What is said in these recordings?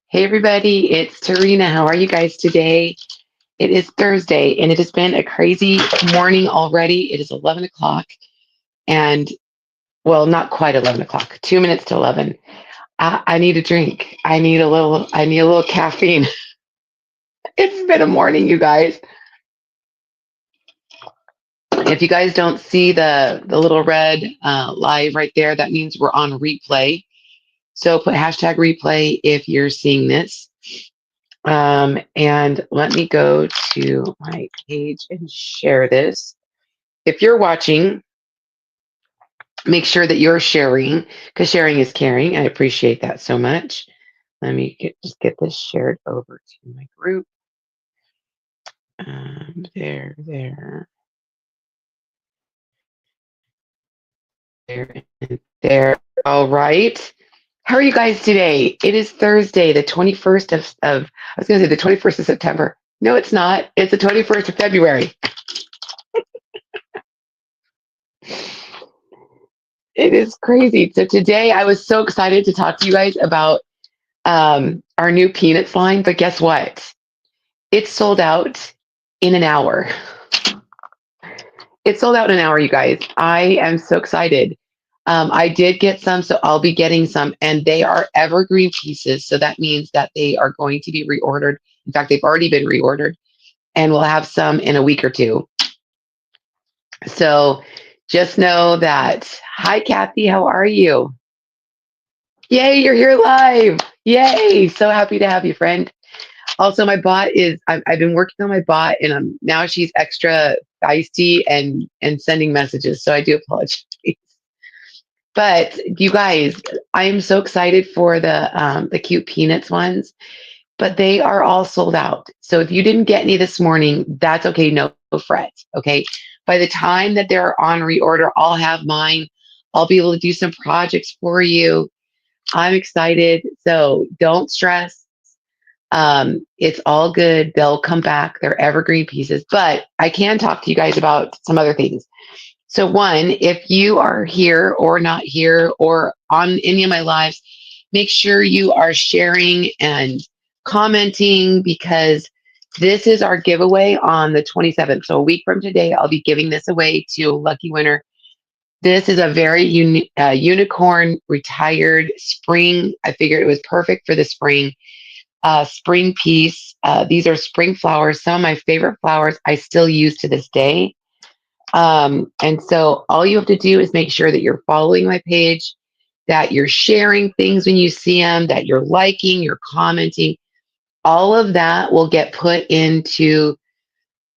Hey everybody, it's Tarina. How are you guys today? It is Thursday and it has been a crazy morning already. It is 11 o'clock and well, not quite 11 o'clock, 2 minutes to 11. I need a drink. I need a little caffeine. It's been a morning, you guys. If you guys don't see the little red live right there, that means we're on replay. So put hashtag replay if you're seeing this. And let me go to my page and share this. If you're watching, make sure that you're sharing because sharing is caring. I appreciate that so much. Let me just get this shared over to my group. There, and there. All right. How are you guys today? It is Thursday, the 21st of I was going to say the 21st of September. No, it's not. It's the 21st of February. It is crazy. So today I was so excited to talk to you guys about our new peanuts line, but guess what? It's sold out in an hour. It's sold out in an hour, you guys. I am so excited. I did get some, so I'll be getting some, and they are evergreen pieces. So that means that they are going to be reordered. In fact, they've already been reordered, and we'll have some in a week or two. So just know that. Hi, Kathy. How are you? Yay, you're here live. Yay. So happy to have you, friend. Also, my bot is, I've been working on my bot and now she's extra feisty and sending messages. So I do apologize. But you guys, I am so excited for the cute peanuts ones, but they are all sold out. So if you didn't get any this morning, that's okay. No fret. Okay. By the time that they're on reorder, I'll have mine. I'll be able to do some projects for you. I'm excited. So don't stress. It's all good. They'll come back. They're evergreen pieces, but I can talk to you guys about some other things. So one, if you are here or not here or on any of my lives, make sure you are sharing and commenting because this is our giveaway on the 27th. So a week from today, I'll be giving this away to a lucky winner. This is a very unicorn retired spring. I figured it was perfect for the spring piece. These are spring flowers, some of my favorite flowers I still use to this day. And so all you have to do is make sure that you're following my page, that you're sharing things when you see them, that you're liking, you're commenting. All of that will get put into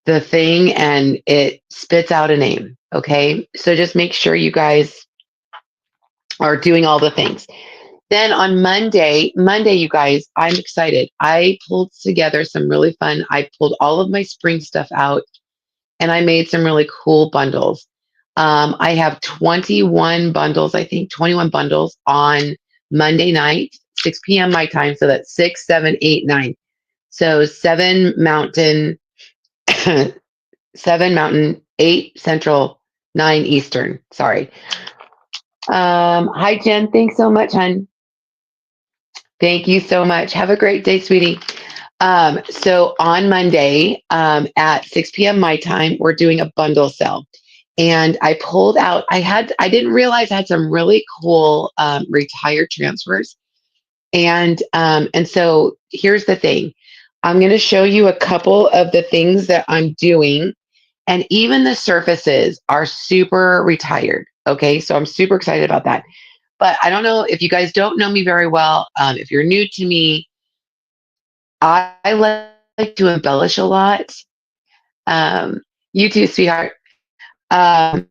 the thing and it spits out a name. Okay. So just make sure you guys are doing all the things. Then on Monday, you guys, I'm excited. I pulled together some really fun. I pulled all of my spring stuff out and I made some really cool bundles. I have 21 bundles, I think 21 bundles on Monday night, 6 p.m. my time. So that's 6, 7, 8, 9. So 7 Mountain, 8 Central, 9 Eastern. Sorry. Hi, Jen. Thanks so much, hon. Thank you so much. Have a great day, sweetie. So on Monday at 6 p.m. my time, we're doing a bundle sale. And I pulled out, I didn't realize I had some really cool retired transfers. And so here's the thing. I'm going to show you a couple of the things that I'm doing. And even the surfaces are super retired. Okay. So I'm super excited about that. But I don't know if you guys don't know me very well. If you're new to me, I like to embellish a lot. You too, sweetheart. And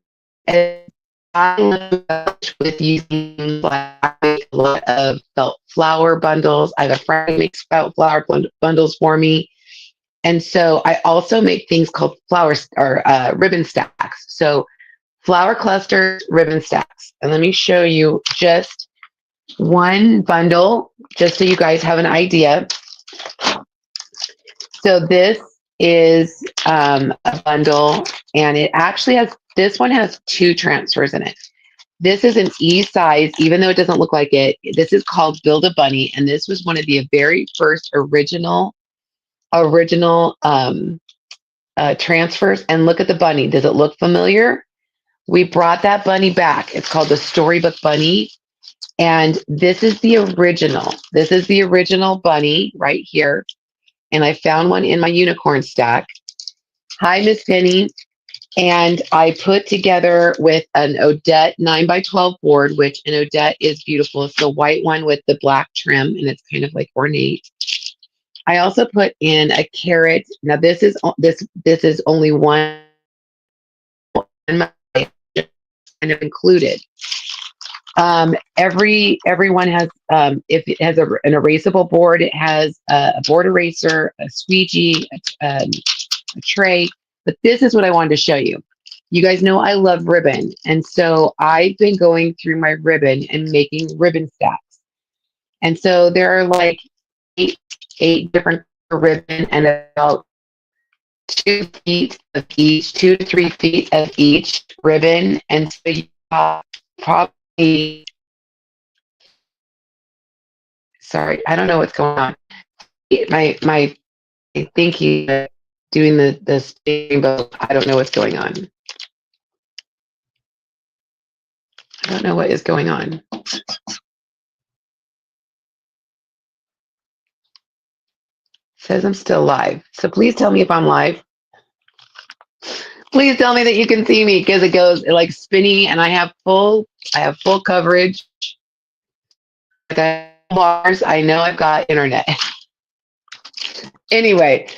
I love to embellish with using like a lot of felt flower bundles. I have a friend who makes felt flower bundles for me. And so I also make things called flowers or ribbon stacks. So flower clusters, ribbon stacks. And let me show you just one bundle, just so you guys have an idea. So this is a bundle, and it actually has, this one has 2 transfers in it. This is an E size, even though it doesn't look like it. This is called Build a Bunny, and this was one of the very first original transfers. And look at the bunny. Does it look familiar? We brought that bunny back. It's called the Storybook Bunny, and this is the original. This is the original bunny right here, and I found one in my unicorn stack. Hi, Miss Penny. And I put together with an Odette 9 by 12 board, which an Odette is beautiful. It's the white one with the black trim, and it's kind of like ornate. I also put in a carrot. Now this is only one kind of included. Everyone has if it has an erasable board, it has a board eraser, a squeegee, a tray. But this is what I wanted to show you. You guys know I love ribbon, and so I've been going through my ribbon and making ribbon stacks. And so there are like eight different ribbon and about 2 feet of each, 2 to 3 feet of each ribbon. And so you have probably, sorry, I don't know what's going on. My I think he's doing the steering, but I don't know what's going on. I don't know what is going on. Says I'm still live. So please tell me if I'm live. Please tell me that you can see me, because it goes like spinny, and I have full coverage. I got bars. I know I've got internet. Anyway,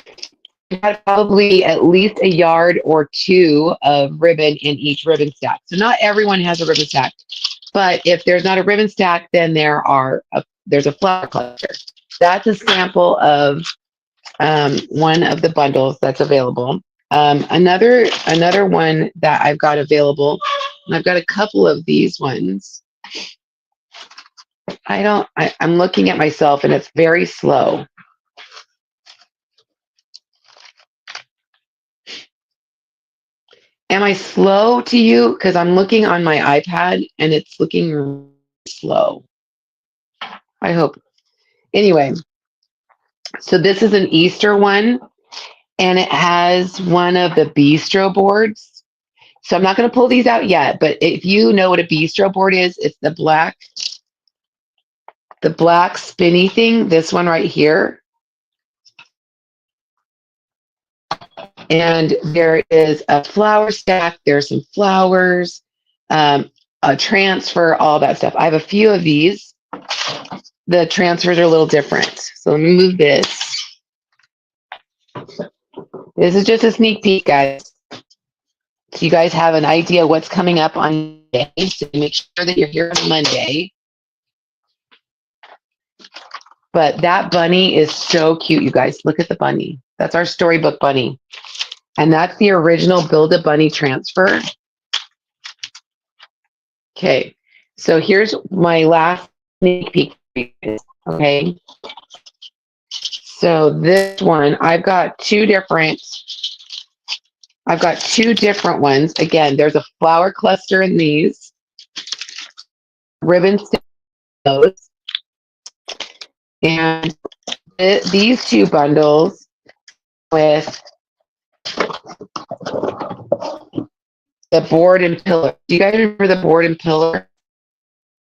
I had probably at least a yard or two of ribbon in each ribbon stack. So not everyone has a ribbon stack, but if there's not a ribbon stack, then there's a flower cluster. That's a sample of one of the bundles that's available. Another one that I've got available, and I've got a couple of these ones. I'm looking at myself, and it's very slow. Am I slow to you? Because I'm looking on my iPad and it's looking really slow. I hope. Anyway, so this is an Easter one, and it has one of the bistro boards. So I'm not going to pull these out yet, but if you know what a bistro board is, it's the black spinny thing, this one right here. And there is a flower stack, there's some flowers, a transfer, all that stuff. I have a few of these. The transfers are a little different. So let me move this. This is just a sneak peek, guys. So you guys have an idea what's coming up on Monday. So make sure that you're here on Monday. But that bunny is so cute, you guys. Look at the bunny. That's our storybook bunny. And that's the original Build a Bunny transfer. Okay, so here's my last sneak peek. Okay, so this one, I've got two different ones. Again, there's a flower cluster in these, ribbon those, and these two bundles with the board and pillar. Do you guys remember the board and pillar?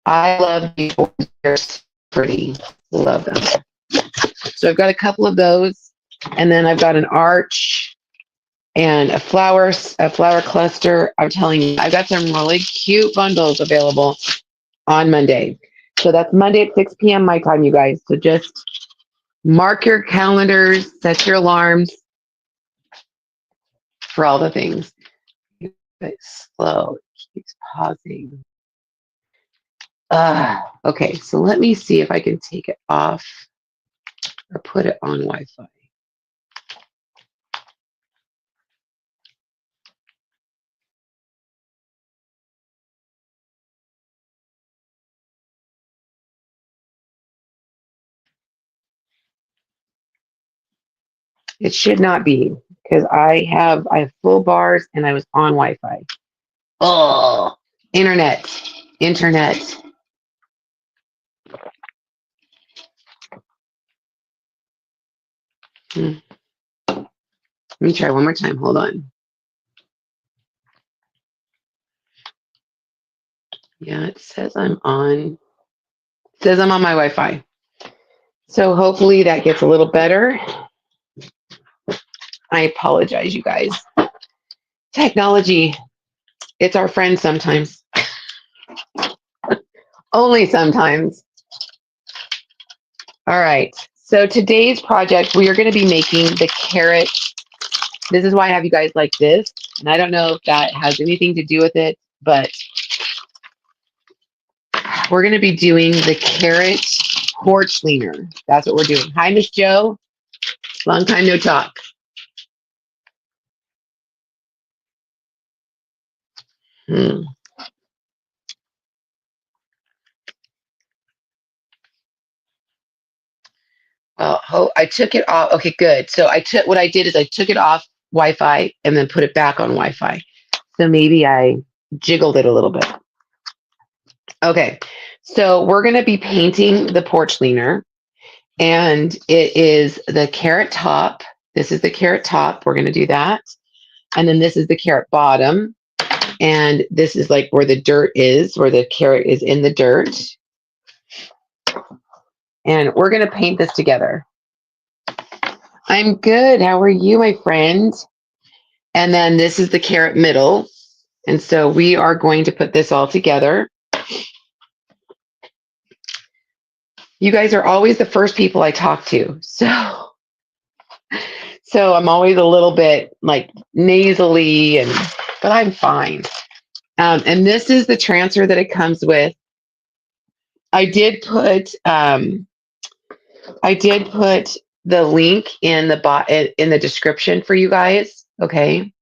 I love these boards. They're so pretty. Love them. So I've got a couple of those, and then I've got an arch and a flower cluster. I'm telling you, I've got some really cute bundles available on Monday. So that's Monday at 6 p.m. my time, you guys. So just mark your calendars, set your alarms for all the things. It's slow. It keeps pausing. Okay, so let me see if I can take it off or put it on Wi-Fi. It should not be, because I have full bars and I was on Wi-Fi. Oh, internet. internet. Let me try one more time. Hold on. Yeah, it says I'm on. It says I'm on my Wi-Fi. So hopefully that gets a little better. I apologize, you guys. Technology, it's our friend sometimes. Only sometimes. All right. So today's project, we are going to be making the carrot. This is why I have you guys like this. And I don't know if that has anything to do with it, but we're going to be doing the carrot porch cleaner. That's what we're doing. Hi, Miss Joe. Long time no talk. Hmm. I took it off. Okay, good. So what I did is I took it off Wi-Fi and then put it back on Wi-Fi. So maybe I jiggled it a little bit. Okay, so we're going to be painting the porch cleaner, and it is the carrot top. This is the carrot top. We're going to do that. And then this is the carrot bottom. And this is like where the dirt is, where the carrot is in the dirt. And we're going to paint this together. I'm good. How are you, my friend? And then this is the carrot middle. And so we are going to put this all together. You guys are always the first people I talk to. So I'm always a little bit like nasally, but I'm fine. And this is the transfer that it comes with. I did put the link in the description for you guys. Okay.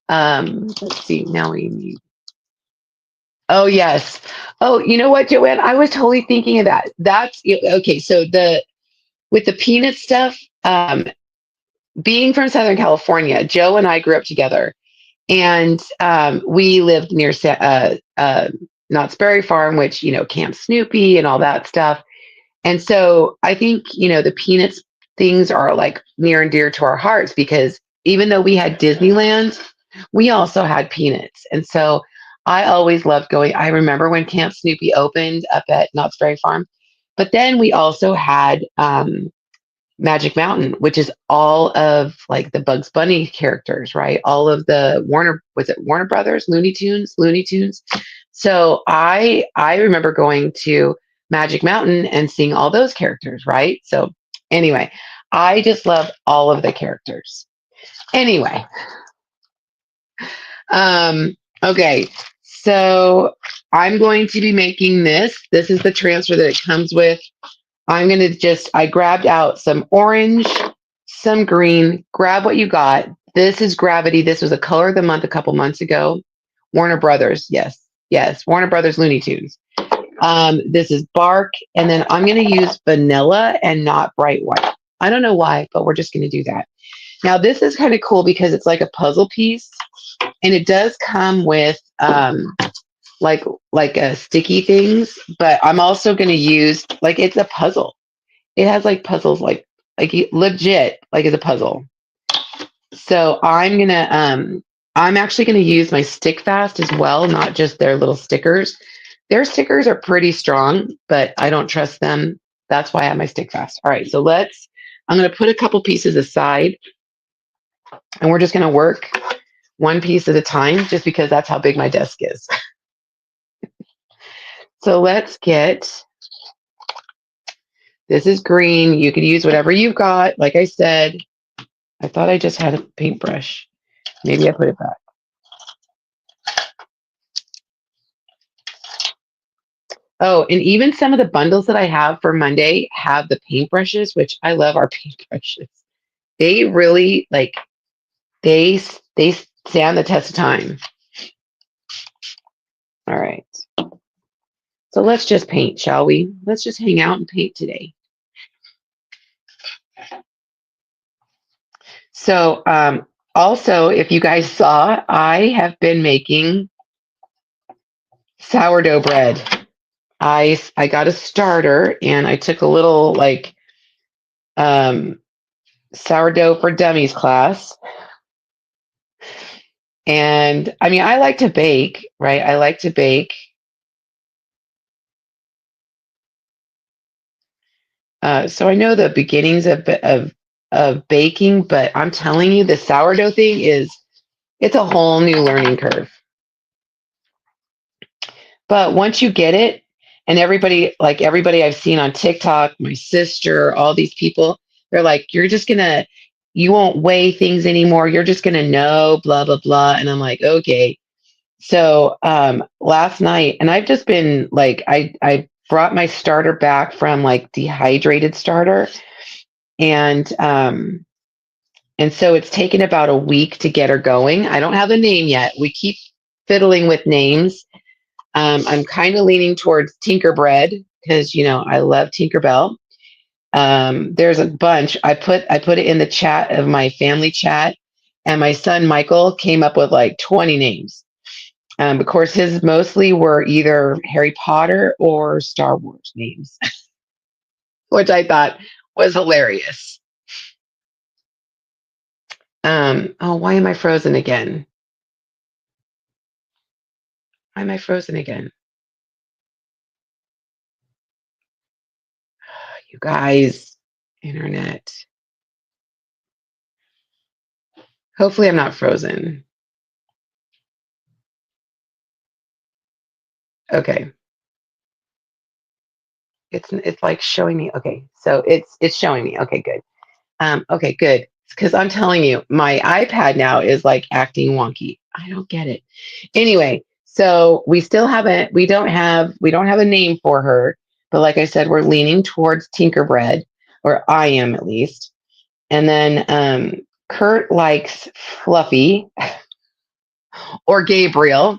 Let's see. Now we need. Oh yes. Oh, you know what, Joanne? I was totally thinking of that. That's okay. So with the peanut stuff, being from Southern California, Joe and I grew up together, and we lived near Knott's Berry Farm, which Camp Snoopy and all that stuff. And so I think the peanuts things are like near and dear to our hearts because even though we had Disneyland, we also had peanuts, and so I always loved going. I remember when Camp Snoopy opened up at Knott's Berry Farm, but then we also had Magic Mountain, which is all of like the Bugs Bunny characters, right? All of the Warner Brothers, Looney Tunes. So I remember going to Magic Mountain and seeing all those characters, right? So anyway, I just love all of the characters. Anyway, okay, so I'm going to be making this. This is the transfer that it comes with. I grabbed out some orange, some green, grab what you got. This is Gravity. This was a color of the month a couple months ago. Warner Brothers. Yes. Warner Brothers Looney Tunes. This is Bark. And then I'm going to use vanilla and not bright white. I don't know why, but we're just going to do that. Now, this is kind of cool because it's like a puzzle piece and it does come with, like sticky things, but I'm also going to use like it's a puzzle. It has like puzzles, like legit, like it's a puzzle. So I'm actually gonna use my stick fast as well, not just their little stickers. Their stickers are pretty strong, but I don't trust them. That's why I have my stick fast. All right, so I'm gonna put a couple pieces aside, and we're just gonna work one piece at a time, just because that's how big my desk is. So let's get. This is green. You could use whatever you've got. Like I said, I thought I just had a paintbrush. Maybe I put it back. Oh, and even some of the bundles that I have for Monday have the paintbrushes, which I love our paintbrushes. They really they stand the test of time. All right. So let's just paint, shall we? Let's just hang out and paint today. So also, if you guys saw, I have been making sourdough bread. I got a starter and I took a little like um, sourdough for dummies class. And I mean, I like to bake, right? I like to bake. So I know the beginnings of baking, but I'm telling you, the sourdough thing it's a whole new learning curve. But once you get it, and everybody I've seen on TikTok, my sister, all these people, they're like, you won't weigh things anymore. You're just gonna know, blah, blah, blah. And I'm like, okay. So last night, and I've just been like, I brought my starter back from like dehydrated starter, and and so it's taken about a week to get her going. I don't have a name yet. We keep fiddling with names. I'm kind of leaning towards Tinkerbread because I love Tinkerbell. There's a bunch. I put it in the chat of my family chat, and my son Michael came up with like 20 names. Of course, his mostly were either Harry Potter or Star Wars names, which I thought was hilarious. Oh, why am I frozen again? Why am I frozen again? You guys, internet. Hopefully, I'm not frozen. Okay, it's like showing me. Okay, so it's showing me. Okay, good. Okay, good. Because I'm telling you, my iPad now is like acting wonky. I don't get it. Anyway, so we don't have a name for her, but like I said, we're leaning towards Tinkerbread, or I am at least. And then Kurt likes Fluffy or Gabriel.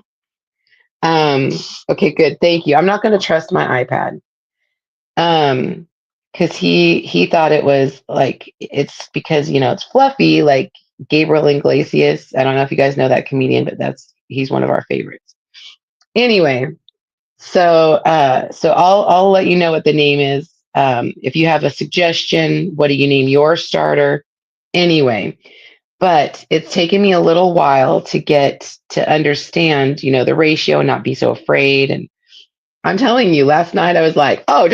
Um, okay, good. Thank you. I'm not going to trust my iPad. Um, because he thought it was like it's because it's fluffy, like Gabriel Iglesias. I don't know if you guys know that comedian, but he's one of our favorites. Anyway, so I'll let you know what the name is. If you have a suggestion, what do you name your starter? Anyway, but it's taken me a little while to get to understand, the ratio and not be so afraid. And I'm telling you, last night I was like, oh,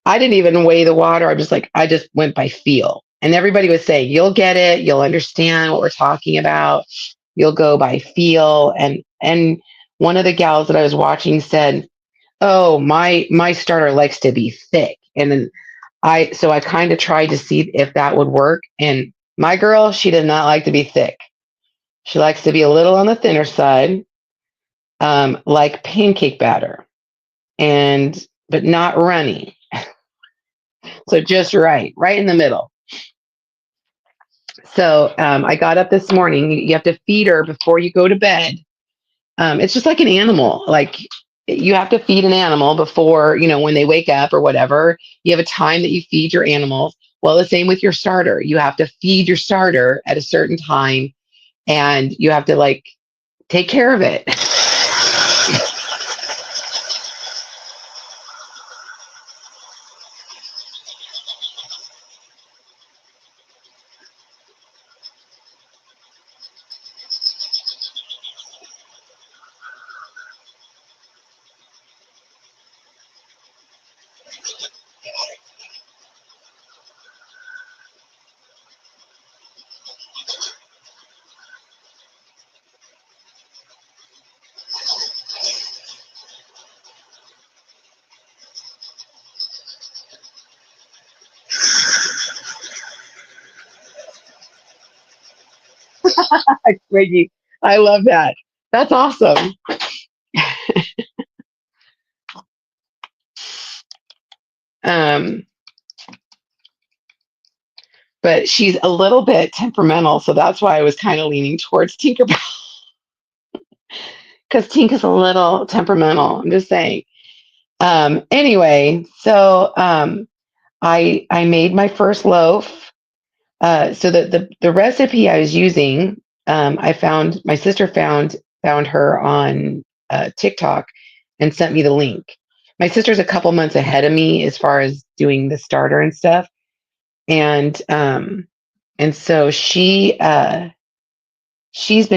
I didn't even weigh the water. I just went by feel. And everybody was saying, you'll get it. You'll understand what we're talking about. You'll go by feel. And one of the gals that I was watching said, oh, my starter likes to be thick. And then I kind of tried to see if that would work. And my girl, she does not like to be thick. She likes to be a little on the thinner side, like pancake batter, and but not runny. So just right in the middle. So I got up this morning. You have to feed her before you go to bed. It's just like an animal. Like you have to feed an animal before, when they wake up or whatever. You have a time that you feed your animals. Well, the same with your starter. You have to feed your starter at a certain time, and you have to like take care of it. Reggie, I love that. That's awesome. Um, but she's a little bit temperamental, so that's why I was kind of leaning towards Tinkerbell because Tink is a little temperamental. I'm just saying. Anyway, so I made my first loaf. So the recipe I was using, I found my sister found her on TikTok. and sent me the link. My sister's a couple months ahead of me as far as doing the starter and stuff. And so she's been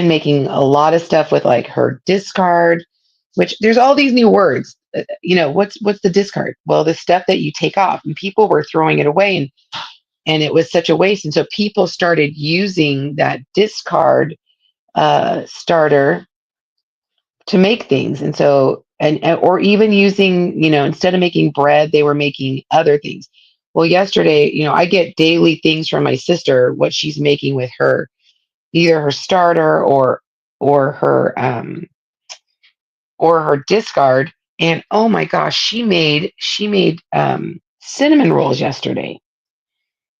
making a lot of stuff with like her discard, which there's all these new words. What's the discard? Well, the stuff that you take off, and people were throwing it away, and it was such a waste. And so people started using that discard starter to make things. And so, or even using, instead of making bread, they were making other things. Well, yesterday, I get daily things from my sister, what she's making with her, either her starter or her or her discard. And oh my gosh, she made cinnamon rolls yesterday.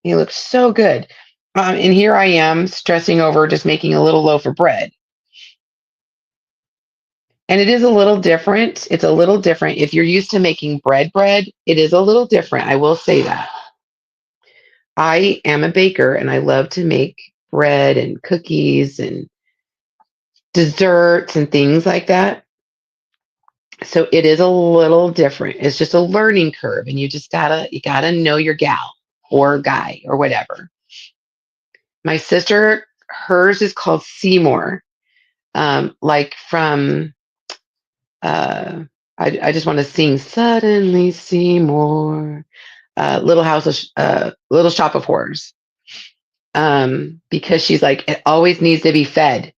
They look so good. And here I am stressing over just making a little loaf of bread. And it is a little different. It's a little different. If you're used to making bread, it is a little different. I will say that. I am a baker and I love to make bread and cookies and desserts and things like that. So it is a little different. It's just a learning curve, and you gotta know your gal or guy or whatever. My sister, hers is called Seymour, like from uh, I just want to sing suddenly Seymour, Little Shop of Horrors, because she's like it always needs to be fed.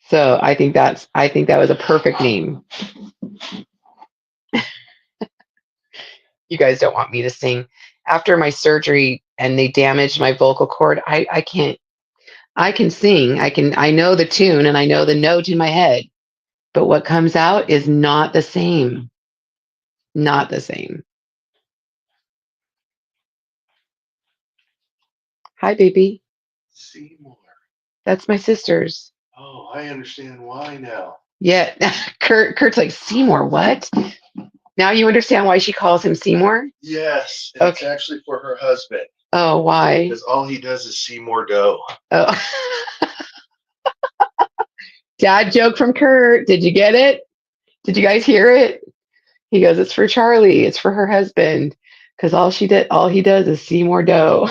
So I think that was a perfect name. You guys don't want me to sing after my surgery and they damaged my vocal cord. I can't. I can sing. I know the tune and I know the note in my head, but what comes out is not the same. Not the same. Hi, baby. Seymour. That's my sister's. Oh, I understand why now. Yeah, Kurt's like Seymour. What? Now you understand why she calls him Seymour? Yes, and it's Okay. actually for her husband Oh, why? because all he does is see more dough. Oh, dad joke from Kurt. Did you get it? Did you guys hear it? He goes, "It's for Charlie. It's for her husband, because all he does is see more dough."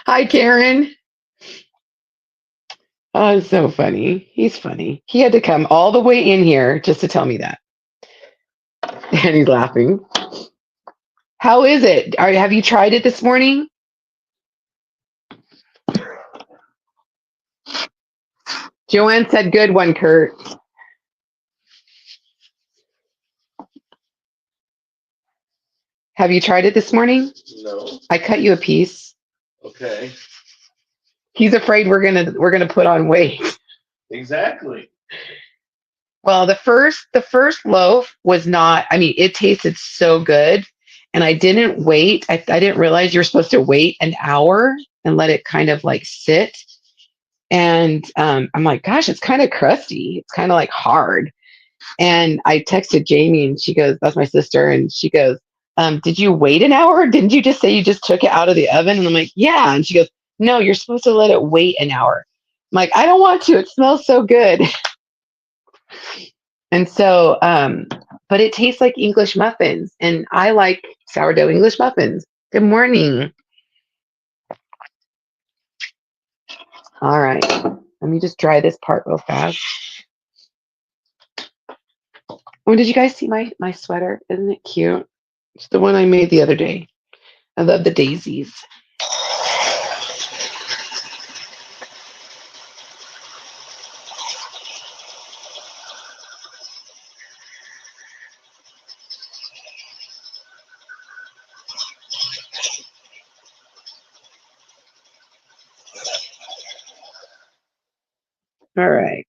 Hi, Karen. Oh, it's so funny. He's funny. He had to come all the way in here just to tell me that, and he's laughing. How is it? Have you tried it this morning? Joanne said, "Good one, Kurt." Have you tried it this morning? No. I cut you a piece. Okay. He's afraid we're gonna put on weight. Exactly. Well, the first loaf was not. I mean, it tasted so good, and I didn't wait. I didn't realize you're supposed to wait an hour and let it kind of like sit. And I'm like, gosh, it's kind of crusty. It's kind of like hard. And I texted Jamie, and she goes, "That's my sister," and she goes, "Did you wait an hour? Didn't you just say you just took it out of the oven?" And I'm like, "Yeah." And she goes, "No, you're supposed to let it wait an hour." I'm like, "I don't want to. It smells so good." And so, but it tastes like English muffins, and I like sourdough English muffins. Good morning. All right, let me just dry this part real fast. Oh, did you guys see my sweater? Isn't it cute? It's the one I made the other day. I love the daisies. All right.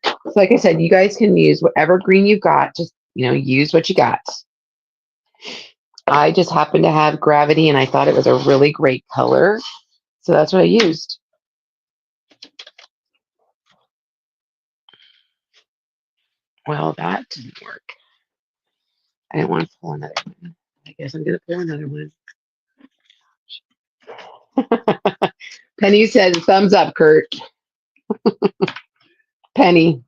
So like I said, you guys can use whatever green you've got. Just use what you got. I just happen to have gravity, and I thought it was a really great color, so that's what I used. Well, that didn't work. I didn't want to pull another one. I guess I'm gonna pull another one. Penny says thumbs up, Kurt. Penny.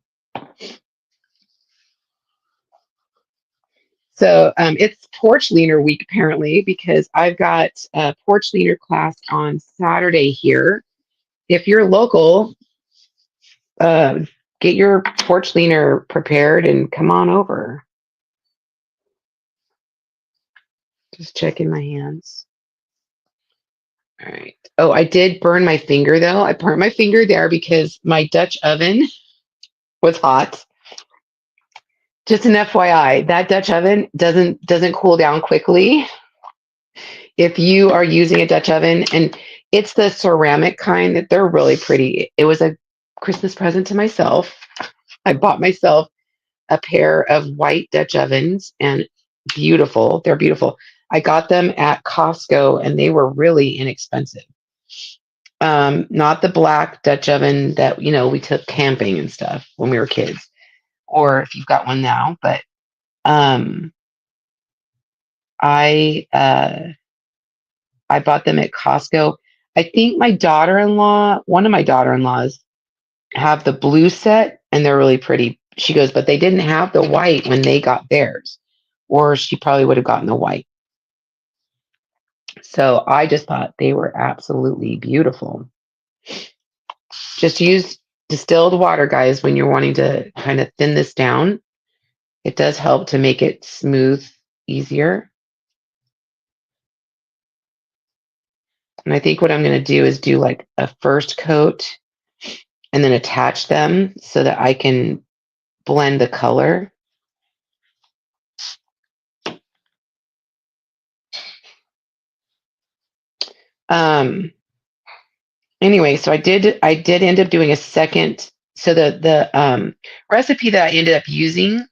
So it's porch leaner week apparently because I've got a porch leaner class on Saturday here. If you're local, uh, get your porch leaner prepared and come on over. Just checking my hands. All right. Oh, I did burn my finger though. I burnt my finger there because my Dutch oven was hot. Just an FYI, that Dutch oven doesn't cool down quickly. If you are using a Dutch oven, and it's the ceramic kind, that they're really pretty. It was a Christmas present to myself. I bought myself a pair of white Dutch ovens and beautiful. They're beautiful. I got them at Costco and they were really inexpensive. Not the black Dutch oven that, we took camping and stuff when we were kids, or if you've got one now, but um, I I bought them at Costco. I think one of my daughter-in-laws have the blue set and they're really pretty. She goes, but they didn't have the white when they got theirs, or she probably would have gotten the white. So I just thought they were absolutely beautiful. Just use distilled water, guys, when you're wanting to kind of thin this down. It does help to make it smooth easier. And I think what I'm going to do is do like a first coat and then attach them so that I can blend the color. Um, anyway, so I did end up doing a second. So the recipe that I ended up using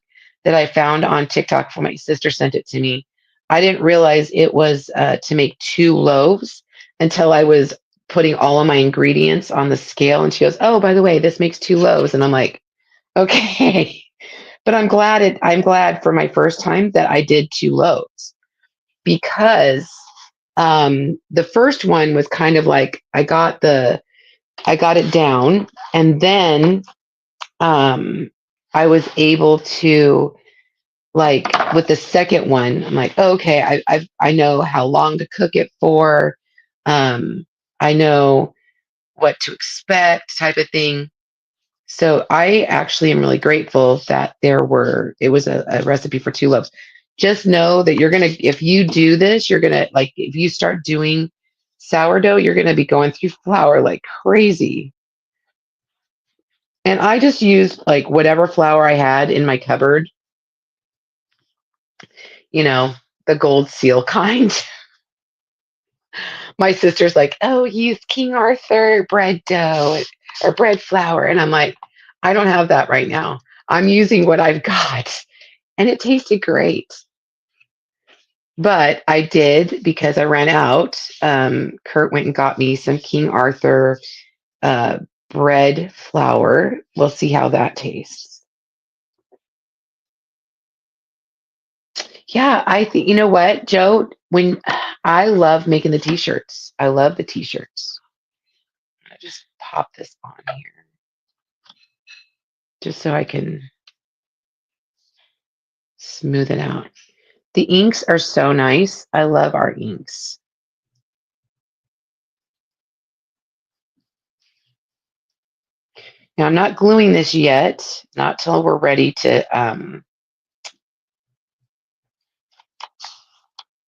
that I found on TikTok, for my sister sent it to me. I didn't realize it was to make 2 loaves until I was putting all of my ingredients on the scale, and she goes, "Oh, by the way, this makes 2 loaves," and I'm like, "Okay." But I'm glad for my first time that I did 2 loaves because the first one was kind of like I got it down, and then I was able to, like, with the second one, I'm like, oh, okay, I know how long to cook it for. I know what to expect, type of thing. So I actually am really grateful that it was a recipe for 2 loaves. Just know that if you do this, you're gonna, like, if you start doing sourdough, you're gonna be going through flour like crazy. And I just used like whatever flour I had in my cupboard, you know, the gold seal kind. My sister's like, oh, use King Arthur bread dough or bread flour. And I'm like, I don't have that right now. I'm using what I've got. And it tasted great. But I did, because I ran out. Kurt went and got me some King Arthur uh, bread flour. We'll see how that tastes. Yeah, I think, you know what, Joe? When I love making the t-shirts, I love the t-shirts. I just pop this on here just so I can smooth it out. The inks are so nice. I love our inks. Now, I'm not gluing this yet, not till we're ready to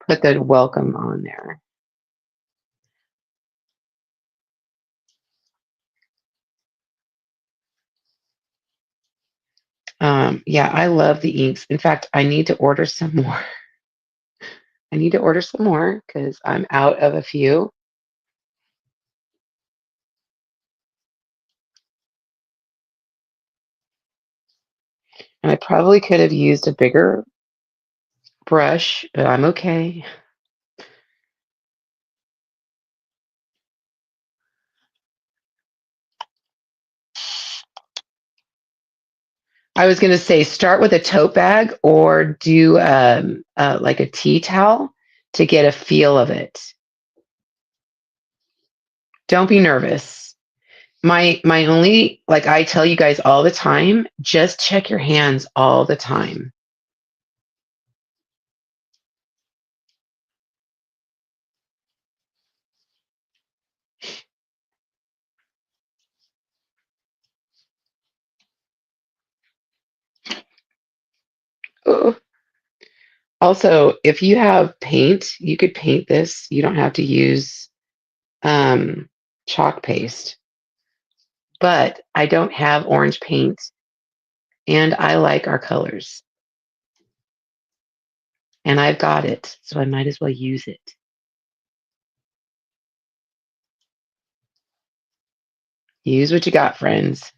put the welcome on there. Yeah, I love the inks. In fact, I need to order some more. I need to order some more because I'm out of a few. And I probably could have used a bigger brush, but I'm okay. I was going to say start with a tote bag or do like a tea towel to get a feel of it. Don't be nervous. My only, like I tell you guys all the time, just check your hands all the time. Ugh. Also, if you have paint, you could paint this. You don't have to use um, chalk paste. But I don't have orange paint, and I like our colors, and I've got it, so I might as well use it. Use what you got, friends.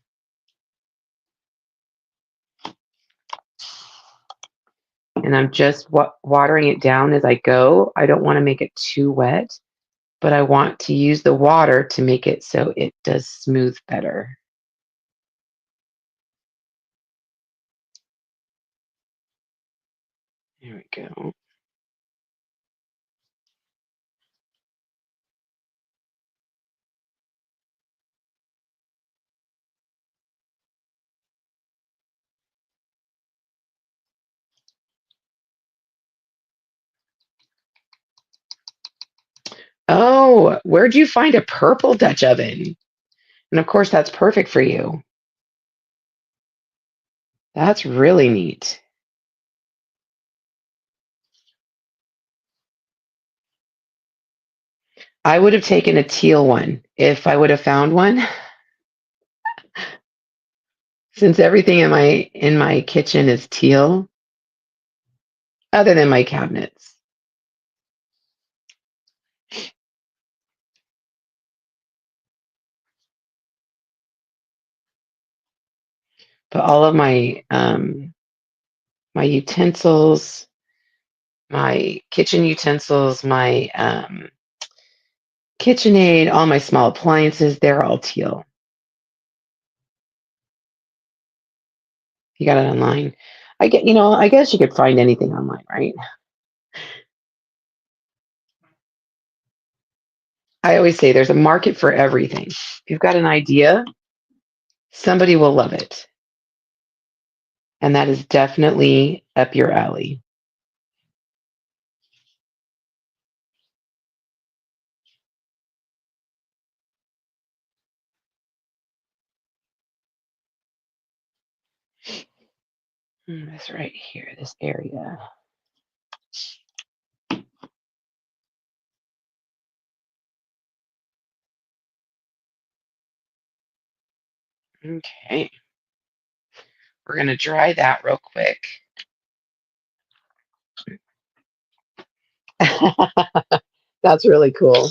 And I'm just watering it down as I go. I don't want to make it too wet, but I want to use the water to make it so it does smooth better. There we go. Oh, where'd you find a purple Dutch oven? And of course, that's perfect for you. That's really neat. I would have taken a teal one if I would have found one, since everything in my kitchen is teal, other than my cabinets. But all of my utensils, my kitchen utensils, my KitchenAid, all my small appliances, they're all teal. You got it online. I guess you could find anything online, right? I always say there's a market for everything. If you've got an idea, somebody will love it. And that is definitely up your alley. This right here, this area. Okay. We're going to dry that real quick. That's really cool.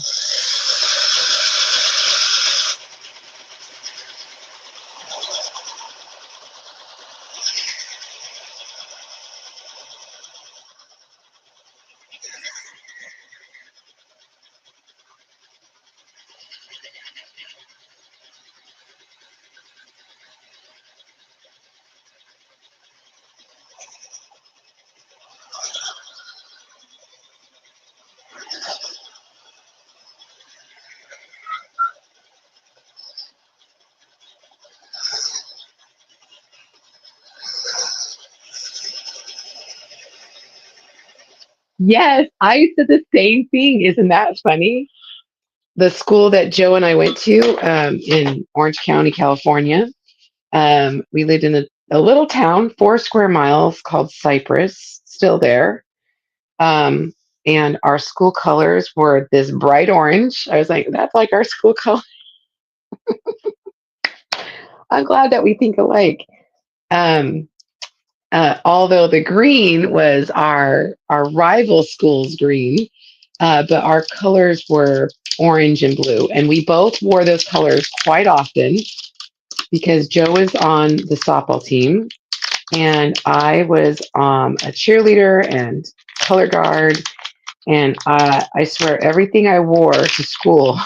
Yes, I said the same thing. Isn't that funny? The school that Joe and I went to in Orange County, California, we lived in a little town, 4 square miles, called Cypress, still there. Um, and our school colors were this bright orange. I was like, that's like our school color. I'm glad that we think alike. Um, although the green was our rival school's green, but our colors were orange and blue, and we both wore those colors quite often because Joe was on the softball team, and I was a cheerleader and color guard, and I swear everything I wore to school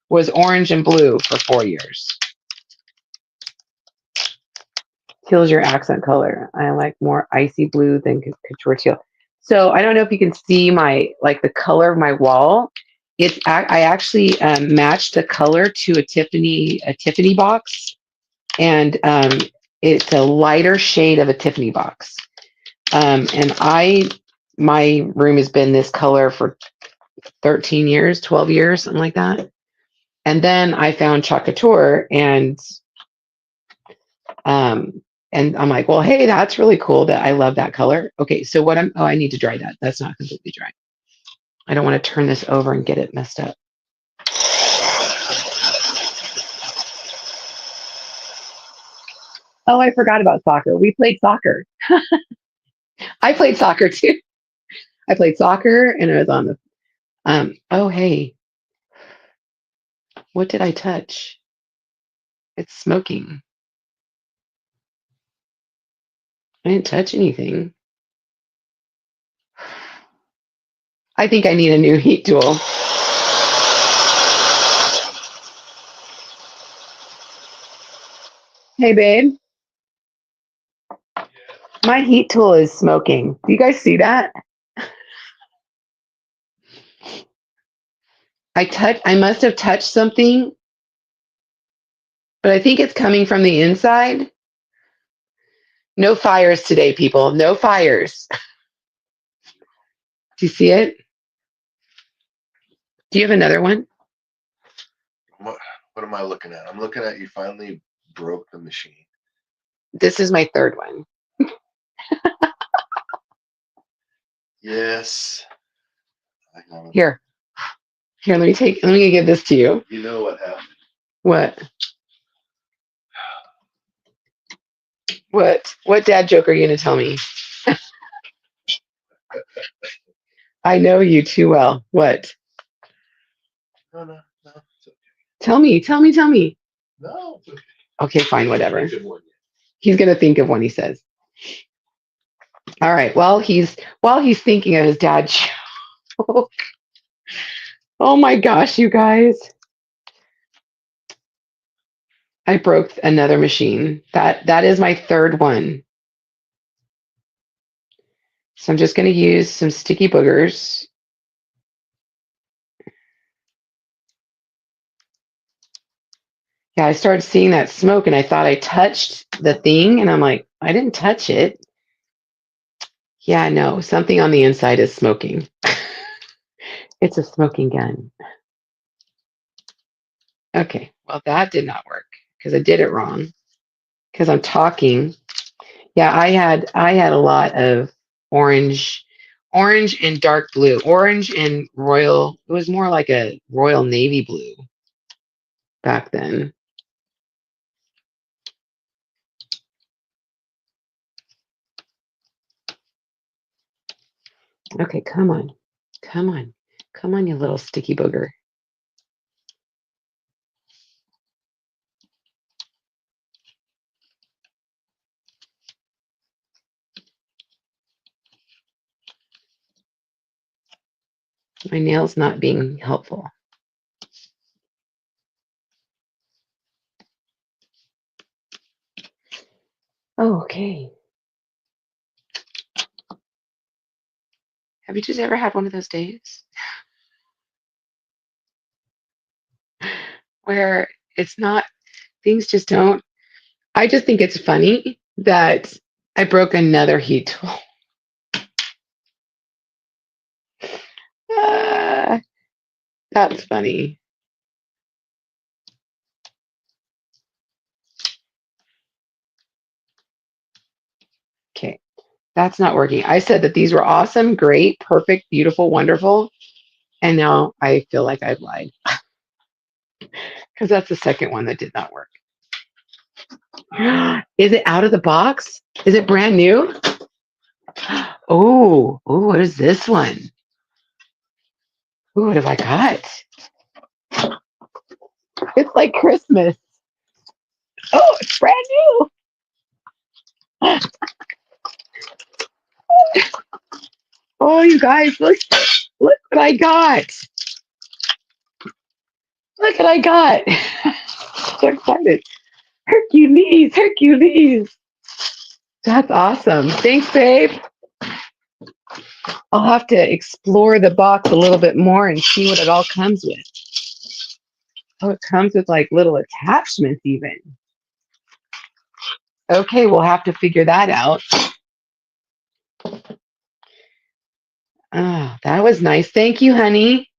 was orange and blue for 4 years. Teal is your accent color. I like more icy blue than couture teal. So I don't know if you can see my like the color of my wall. I actually matched the color to a Tiffany box, and it's a lighter shade of a Tiffany box. And my room has been this color for 13 years, 12 years, something like that. And then I found Chacateur, and I'm like, well, hey, that's really cool. That I love that color. Okay, so I need to dry that. That's not completely dry. I don't want to turn this over and get it messed up. Oh, I forgot about soccer. We played soccer. I played soccer too. I played soccer and I was on the oh hey, what did I touch? It's smoking. I didn't touch anything. I think I need a new heat tool. Hey babe, my heat tool is smoking. Do you guys see that? I must have touched something, but I think it's coming from the inside. No fires today, people. No fires. Do you see it? Do you have another one? What am I looking at? I'm looking at you finally broke the machine. This is my third one. Yes. Here, let me give this to you. You know what happened? What? What dad joke are you going to tell me? I know you too well. What? No, it's okay. Tell me. No, it's okay. Okay, fine, whatever. He's going to think of one, he says. All right. While he's thinking of his dad joke. Oh my gosh, you guys. I broke another machine. That is my third one. So I'm just going to use some sticky boogers. Yeah, I started seeing that smoke and I thought I touched the thing and I'm like, I didn't touch it. Yeah, no, something on the inside is smoking. It's a smoking gun. Okay, well, that did not work because I did it wrong because I'm talking. Yeah, I had a lot of orange, orange and dark blue, orange and royal. It was more like a royal navy blue back then. Okay, come on, you little sticky booger. My nail's not being helpful. Oh, okay. Have you just ever had one of those days where it's not, things just don't, I just think it's funny that I broke another heat tool. Ah, that's funny. Okay, that's not working. I said that these were awesome, great, perfect, beautiful, wonderful, and now I feel like I've lied because that's the second one that did not work. Is it out of the box? Is it brand new? Oh, what is this one? Ooh, what have I got? It's like Christmas. Oh, it's brand new. Oh, you guys, look what I got. Look what I got. So excited. Hercules. That's awesome. Thanks, babe. I'll have to explore the box a little bit more and see what it all comes with. Oh, it comes with like little attachments even. Okay, we'll have to figure that out. Oh, that was nice. Thank you, honey.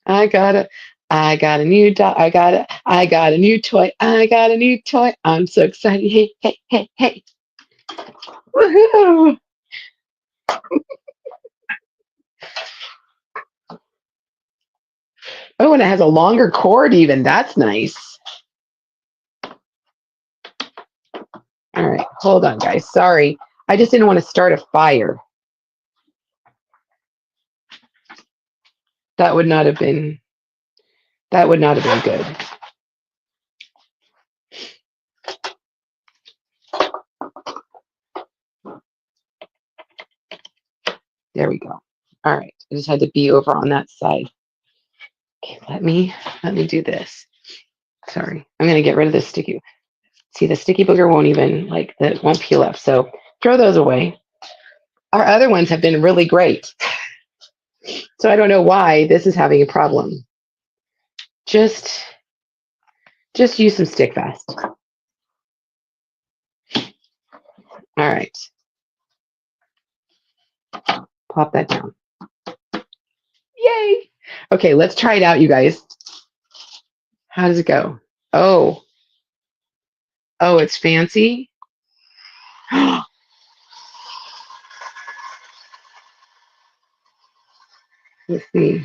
I got a I got a new dog. I got a new toy. I got a new toy. I'm so excited. Hey, hey, hey, hey. Woohoo! Oh, and it has a longer cord even. That's nice. All right, hold on, guys. Sorry. I just didn't want to start a fire. That would not have been good. There we go. All right. I just had to be over on that side. Okay, let me do this. Sorry. I'm gonna get rid of this sticky. See, the sticky booger won't even that won't peel up. So throw those away. Our other ones have been really great. So I don't know why this is having a problem. Just use some stick fast. All right. Pop that down. Yay. Okay, let's try it out, you guys. How does it go? Oh, it's fancy. Let's see.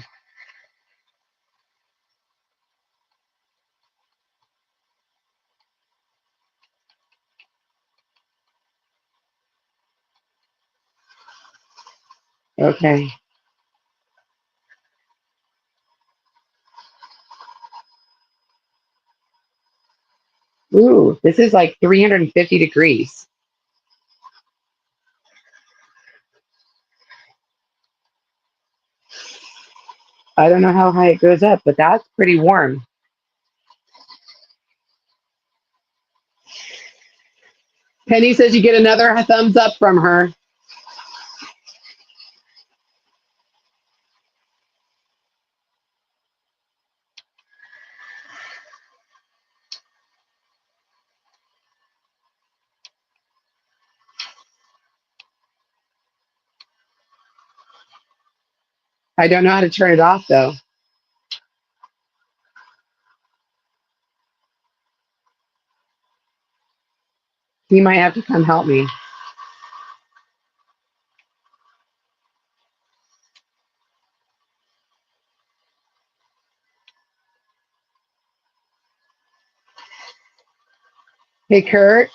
Okay. Ooh, this is like 350 degrees. I don't know how high it goes up, but that's pretty warm. Penny says you get another thumbs up from her. I don't know how to turn it off though. You might have to come help me. Hey, Kurt.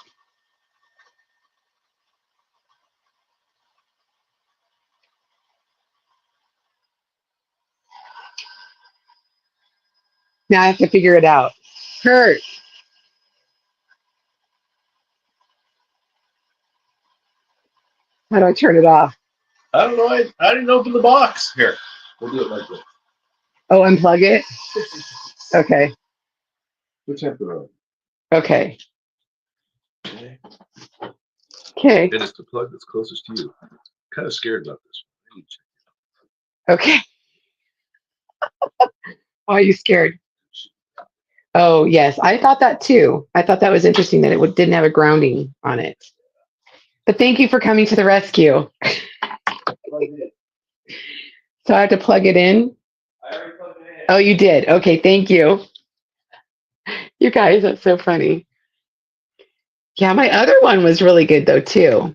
Now I have to figure it out. Kurt, how do I turn it off? I don't know. I didn't open the box. Here, we'll do it like this. Oh, unplug it? Okay. Which have the road? Okay. Okay. Okay. And it's the plug that's closest to you. I'm kind of scared about this one. Okay. Why are you scared? Oh, yes. I thought that too. I thought that was interesting that it didn't have a grounding on it. But thank you for coming to the rescue. So I have to plug it in? I already plugged it in. Oh, you did? Okay, thank you. You guys, that's so funny. Yeah, my other one was really good though, too.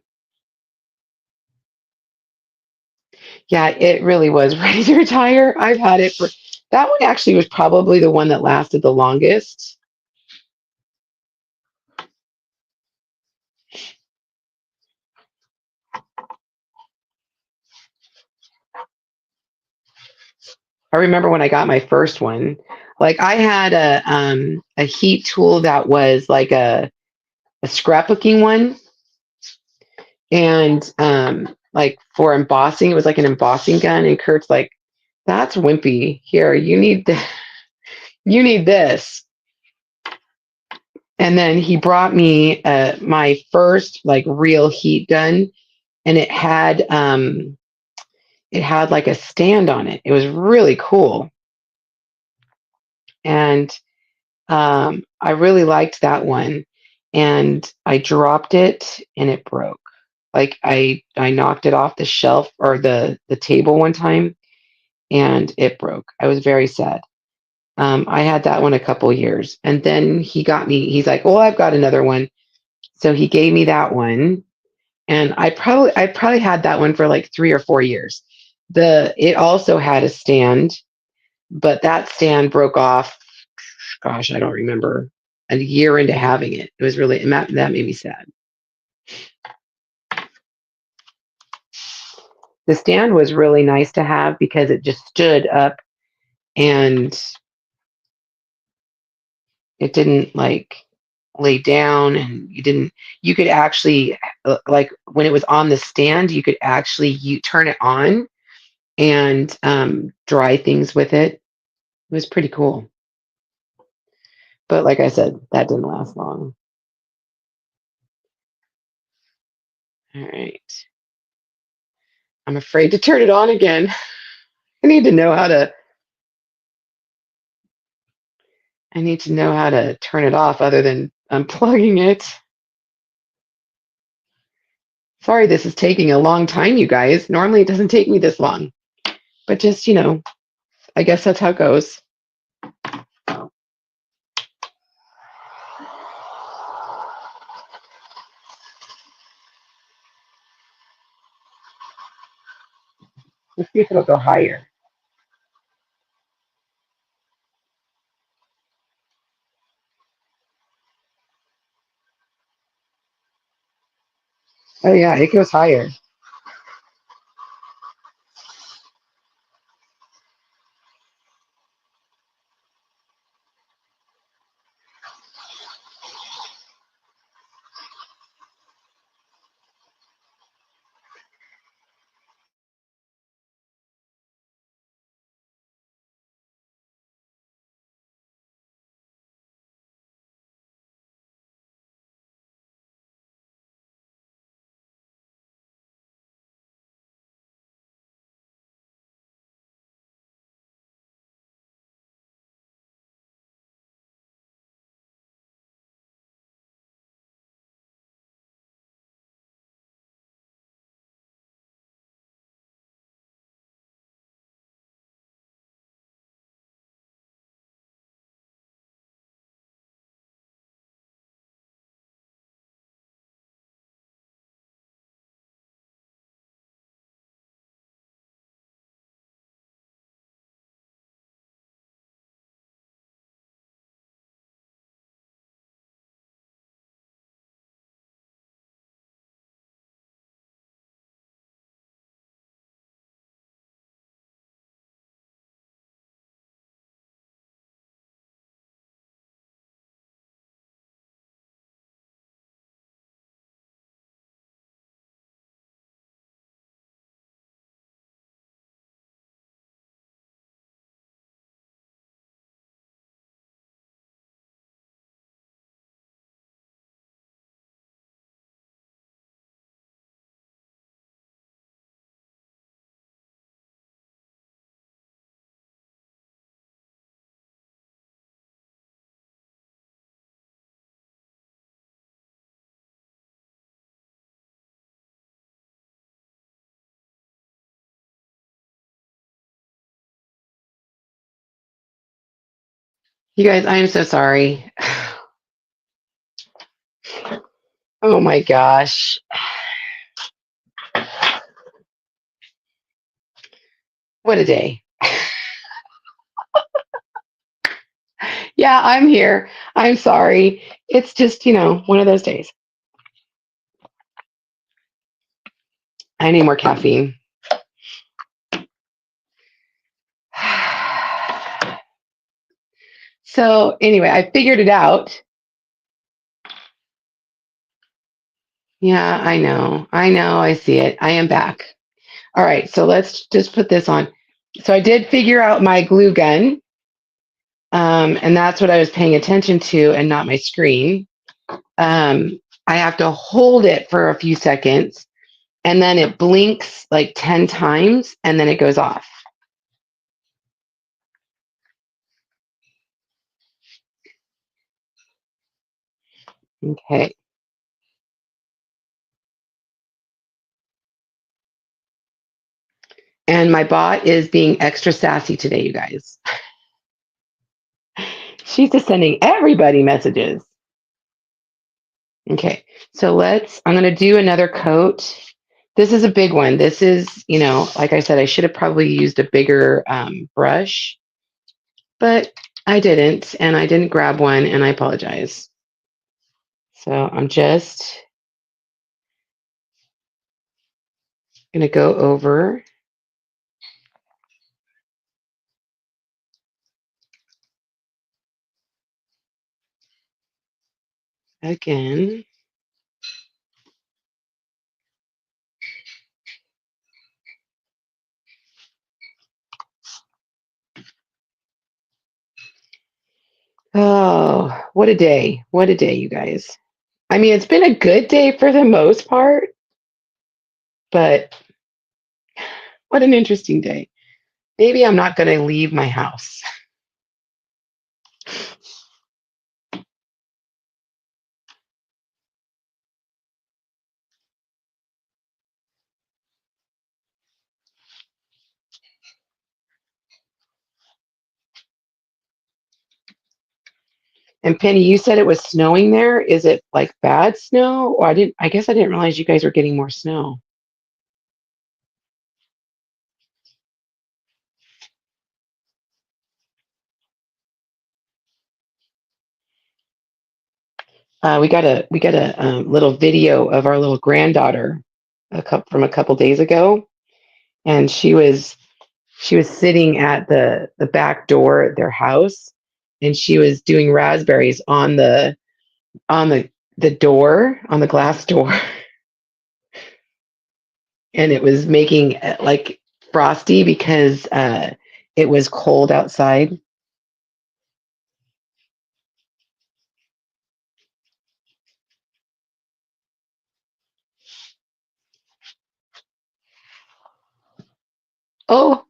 Yeah, it really was ready to retire. I've had it for that one actually was probably the one that lasted the longest. I remember when I got my first one, like I had a heat tool that was like a scrapbooking one, and like for embossing, it was like an embossing gun. And Kurt's like, "That's wimpy. Here, you need this." And then he brought me my first like real heat gun, and it had like a stand on it. It was really cool, and I really liked that one. And I dropped it, and it broke. Like I knocked it off the shelf or the table one time, and it broke. I was very sad. I had that one a couple years, and then he got me. He's like, "Well, I've got another one," so he gave me that one, and I probably had that one for like 3 or 4 years. The It also had a stand, but that stand broke off. Gosh, I don't remember. A year into having it, it was really that made me sad. The stand was really nice to have because it just stood up, and it didn't like lay down, and you could actually like when it was on the stand, you could actually you turn it on and dry things with it. It was pretty cool. But like I said, that didn't last long. All right. I'm afraid to turn it on again. I need to know how to I need to know how to turn it off other than unplugging it. Sorry, this is taking a long time, you guys. Normally it doesn't take me this long. But just, I guess that's how it goes. Let's see if it'll go higher. Oh yeah, it goes higher. You guys, I am so sorry. Oh my gosh. What a day. Yeah, I'm here. I'm sorry. It's just, one of those days. I need more caffeine. So, anyway, I figured it out. Yeah, I know. I know. I see it. I am back. All right. So, let's just put this on. So, I did figure out my glue gun. And that's what I was paying attention to and not my screen. I have to hold it for a few seconds and then it blinks like 10 times and then it goes off. Okay. And my bot is being extra sassy today, you guys. She's just sending everybody messages. Okay. So I'm going to do another coat. This is a big one. This is, like I said, I should have probably used a bigger brush, but I didn't. And I didn't grab one and I apologize. So I'm just going to go over again. Oh, what a day. What a day, you guys. I mean, it's been a good day for the most part, but what an interesting day. Maybe I'm not going to leave my house. And Penny, you said it was snowing there. Is it like bad snow? Or I guess I didn't realize you guys were getting more snow. We got a little video of our little granddaughter from a couple days ago, and she was sitting at the back door at their house, and she was doing raspberries on the door, on the glass door, and it was making like frosty because it was cold outside. Oh,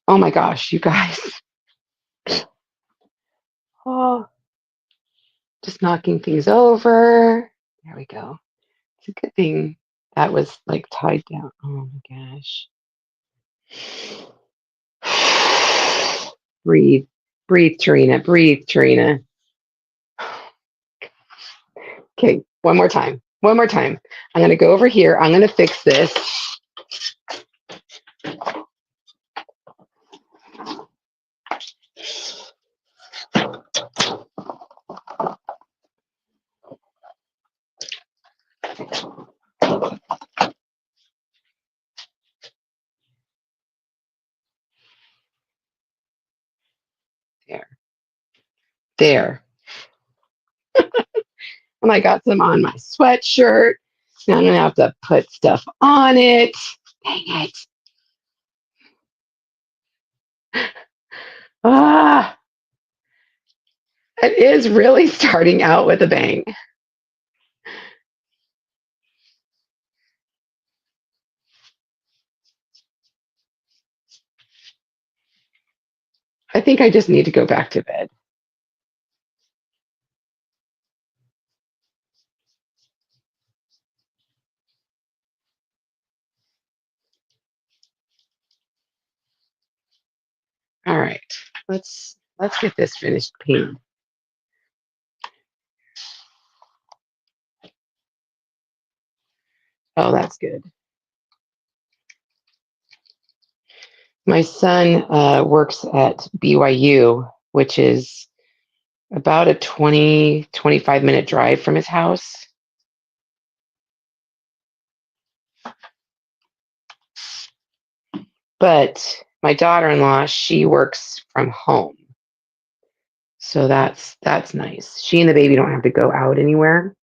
oh my gosh, you guys. Oh, just knocking things over. There we go. It's a good thing that was like tied down. Oh my gosh. Breathe. Breathe, Tarina. Breathe, Tarina. Okay, one more time. One more time. I'm going to go over here. I'm going to fix this. There. There. And I got some on my sweatshirt. Now I'm going to have to put stuff on it. Dang it. Ah, it is really starting out with a bang. I think I just need to go back to bed. All right. Let's get this finished painting. Oh, that's good. My son works at BYU, which is about a 25-minute drive from his house. But my daughter-in-law, she works from home. So that's nice. She and the baby don't have to go out anywhere.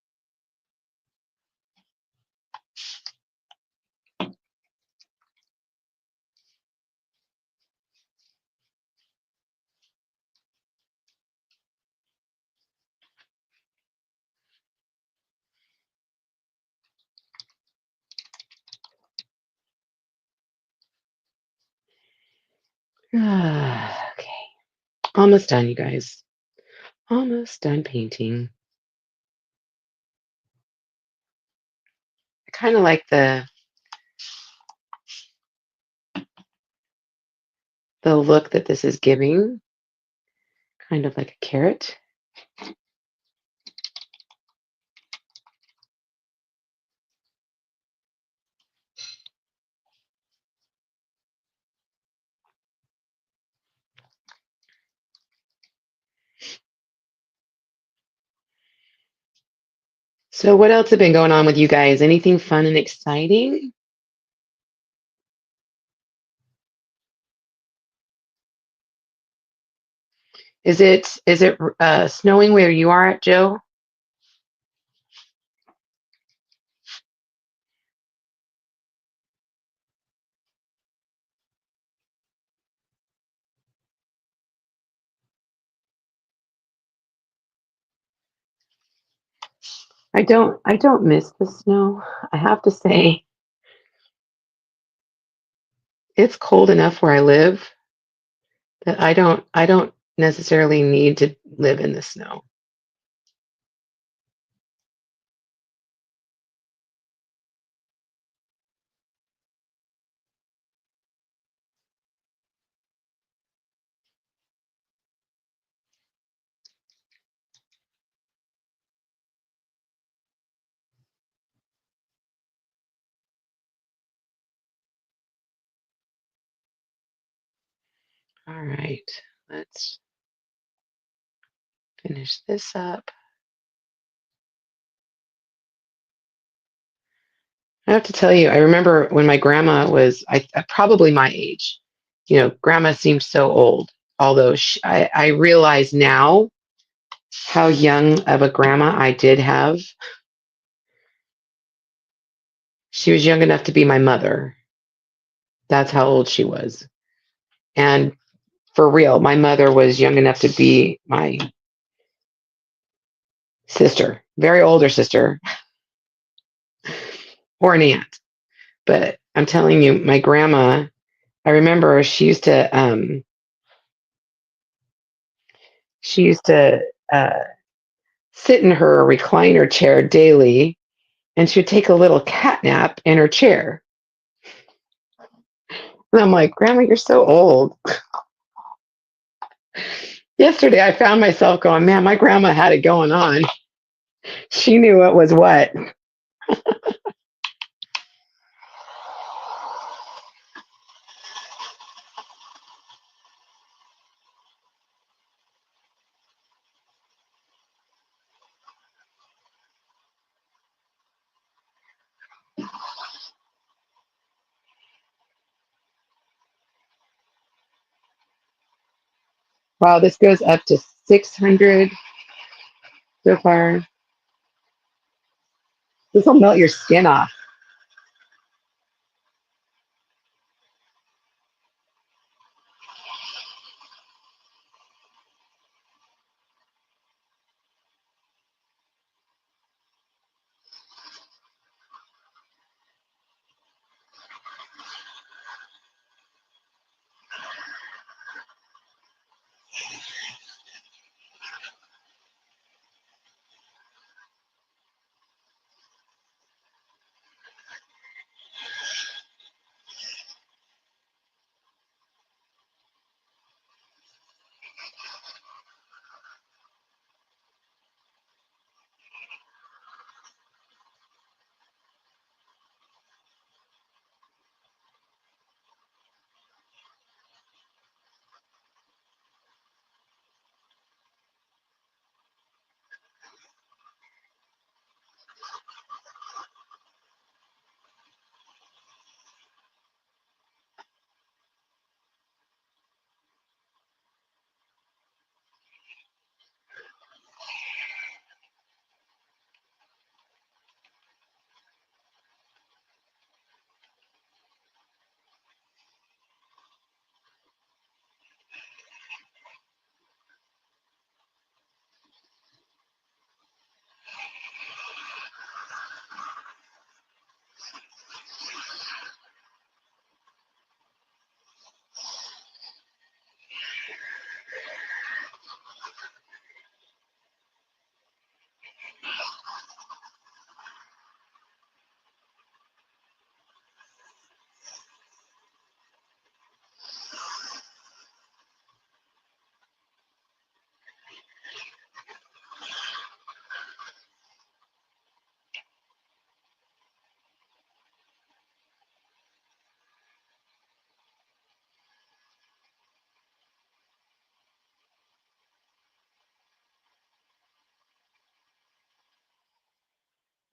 Okay. Almost done, you guys. Almost done painting. I kind of like the look that this is giving, kind of like a carrot. So what else has been going on with you guys? Anything fun and exciting? Is it snowing where you are at, Joe? I don't miss the snow. I have to say it's cold enough where I live that I don't necessarily need to live in the snow. All right, let's finish this up. I have to tell you, I remember when my grandma was probably my age. You know, grandma seems so old, although I realize now how young of a grandma I did have. She was young enough to be my mother. That's how old she was. And for real, my mother was young enough to be my sister, very older sister, or an aunt. But I'm telling you, my grandma, I remember she used to uh, sit in her recliner chair daily, and she would take a little cat nap in her chair. And I'm like, Grandma, you're so old. Yesterday, I found myself going, man, my grandma had it going on. She knew what was what. Wow, this goes up to 600 so far. This will melt your skin off.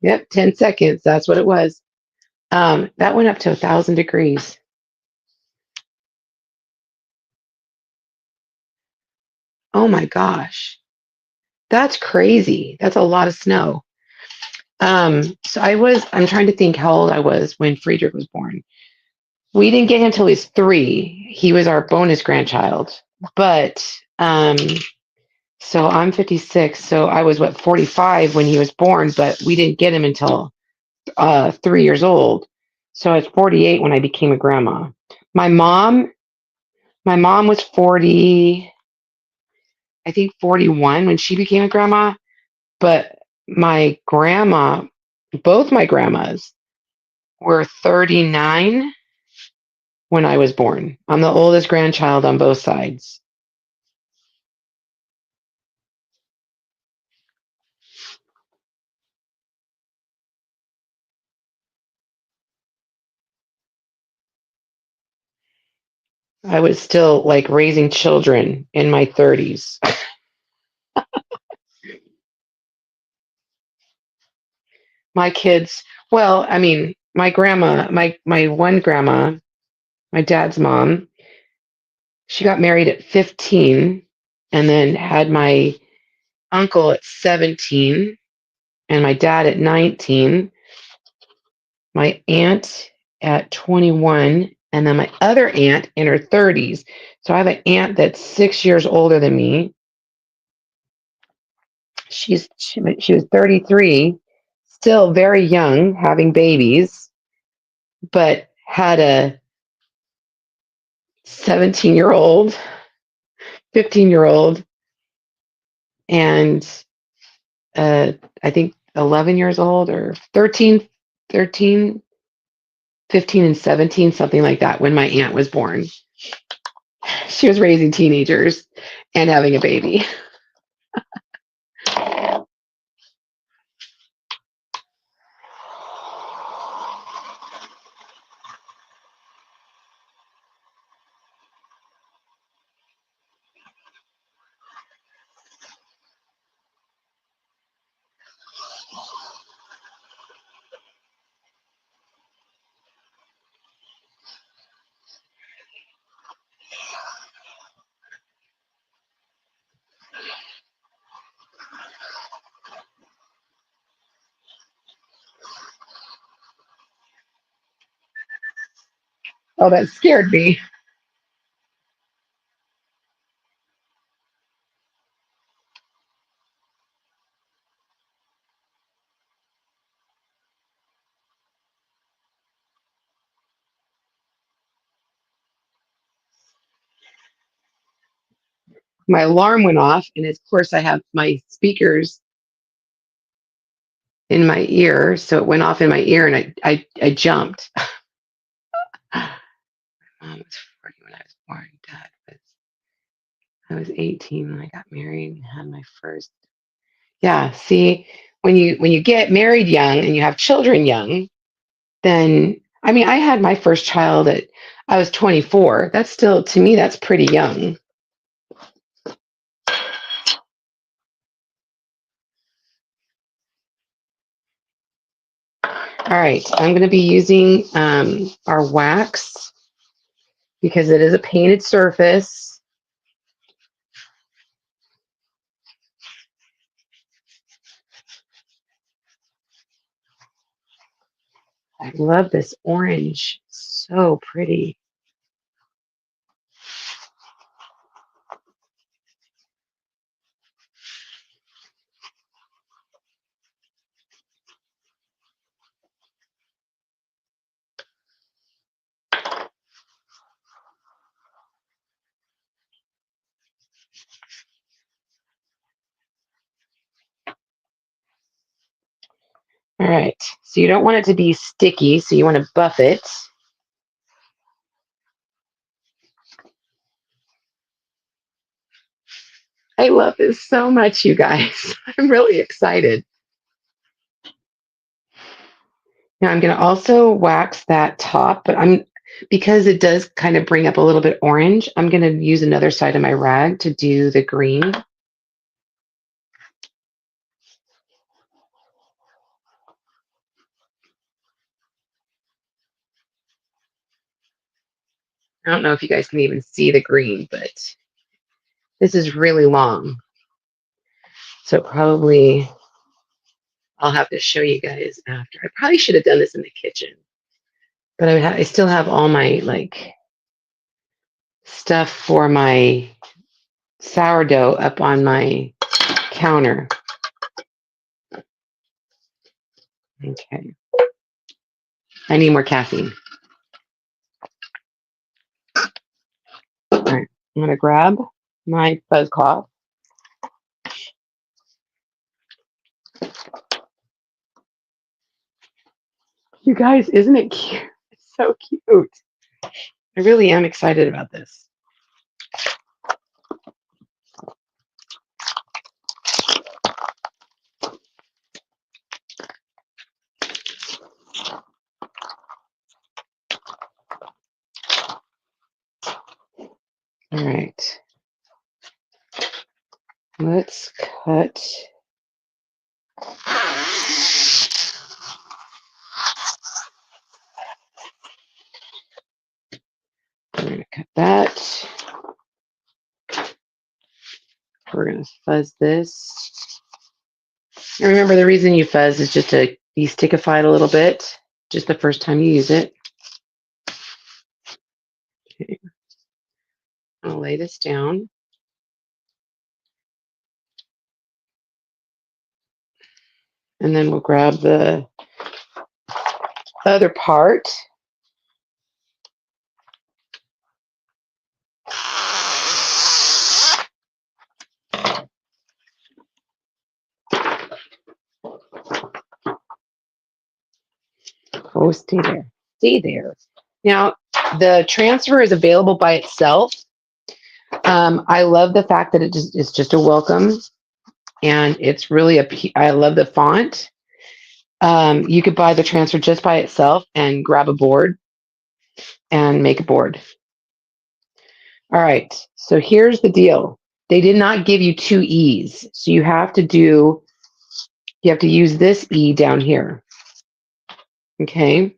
Yep, 10 seconds. That's what it was. That went up to 1,000 degrees. Oh my gosh. That's crazy. That's a lot of snow. I'm trying to think how old I was when Friedrich was born. We didn't get him till he was 3. He was our bonus grandchild. But, so I'm 56. So I was, 45 when he was born, but we didn't get him until 3 years old. So I was 48 when I became a grandma. My mom, my mom was 40, I think 41 when she became a grandma. But my grandma, both my grandmas were 39 when I was born. I'm the oldest grandchild on both sides. I was still like raising children in my 30s. My kids, well, I mean, my grandma, my one grandma, my dad's mom, she got married at 15 and then had my uncle at 17 and my dad at 19, my aunt at 21, and then my other aunt in her 30s. So I have an aunt that's 6 years older than me. She was 33, still very young, having babies, but had a 17-year-old, 15-year-old, and I think 11 years old or 13, 15, and 17, something like that, when my aunt was born. She was raising teenagers and having a baby. Oh, that scared me. My alarm went off, and of course, I have my speakers in my ear, so it went off in my ear, and I jumped. Mom was 40 when I was born. Dad was I was 18 when I got married and had my first. Yeah, see, when you get married young and you have children young, then I mean, I had my first child at I was 24. That's still to me that's pretty young. All right, I'm going to be using our wax because it is a painted surface. I love this orange. So pretty. All right. So you don't want it to be sticky, so you want to buff it. I love this so much, you guys. I'm really excited. Now I'm going to also wax that top, but because it does kind of bring up a little bit orange, I'm going to use another side of my rag to do the green. I don't know if you guys can even see the green, but this is really long. So probably I'll have to show you guys after. I probably should have done this in the kitchen, but I still have all my like stuff for my sourdough up on my counter. Okay. I need more caffeine. All right. I'm going to grab my fuzz cloth. You guys, isn't it cute? It's so cute. I really am excited about this. All right. Let's cut. We're going to cut that. We're going to fuzz this. And remember, the reason you fuzz is just to desticify it a little bit, just the first time you use it. Okay. I'll lay this down. And then we'll grab the other part. Oh, stay there. Stay there. Now, the transfer is available by itself. I love the fact that it's just a welcome, and it's really I love the font. You could buy the transfer just by itself and grab a board and make a board. All right, so here's the deal. They did not give you two E's, so you have to use this E down here. Okay.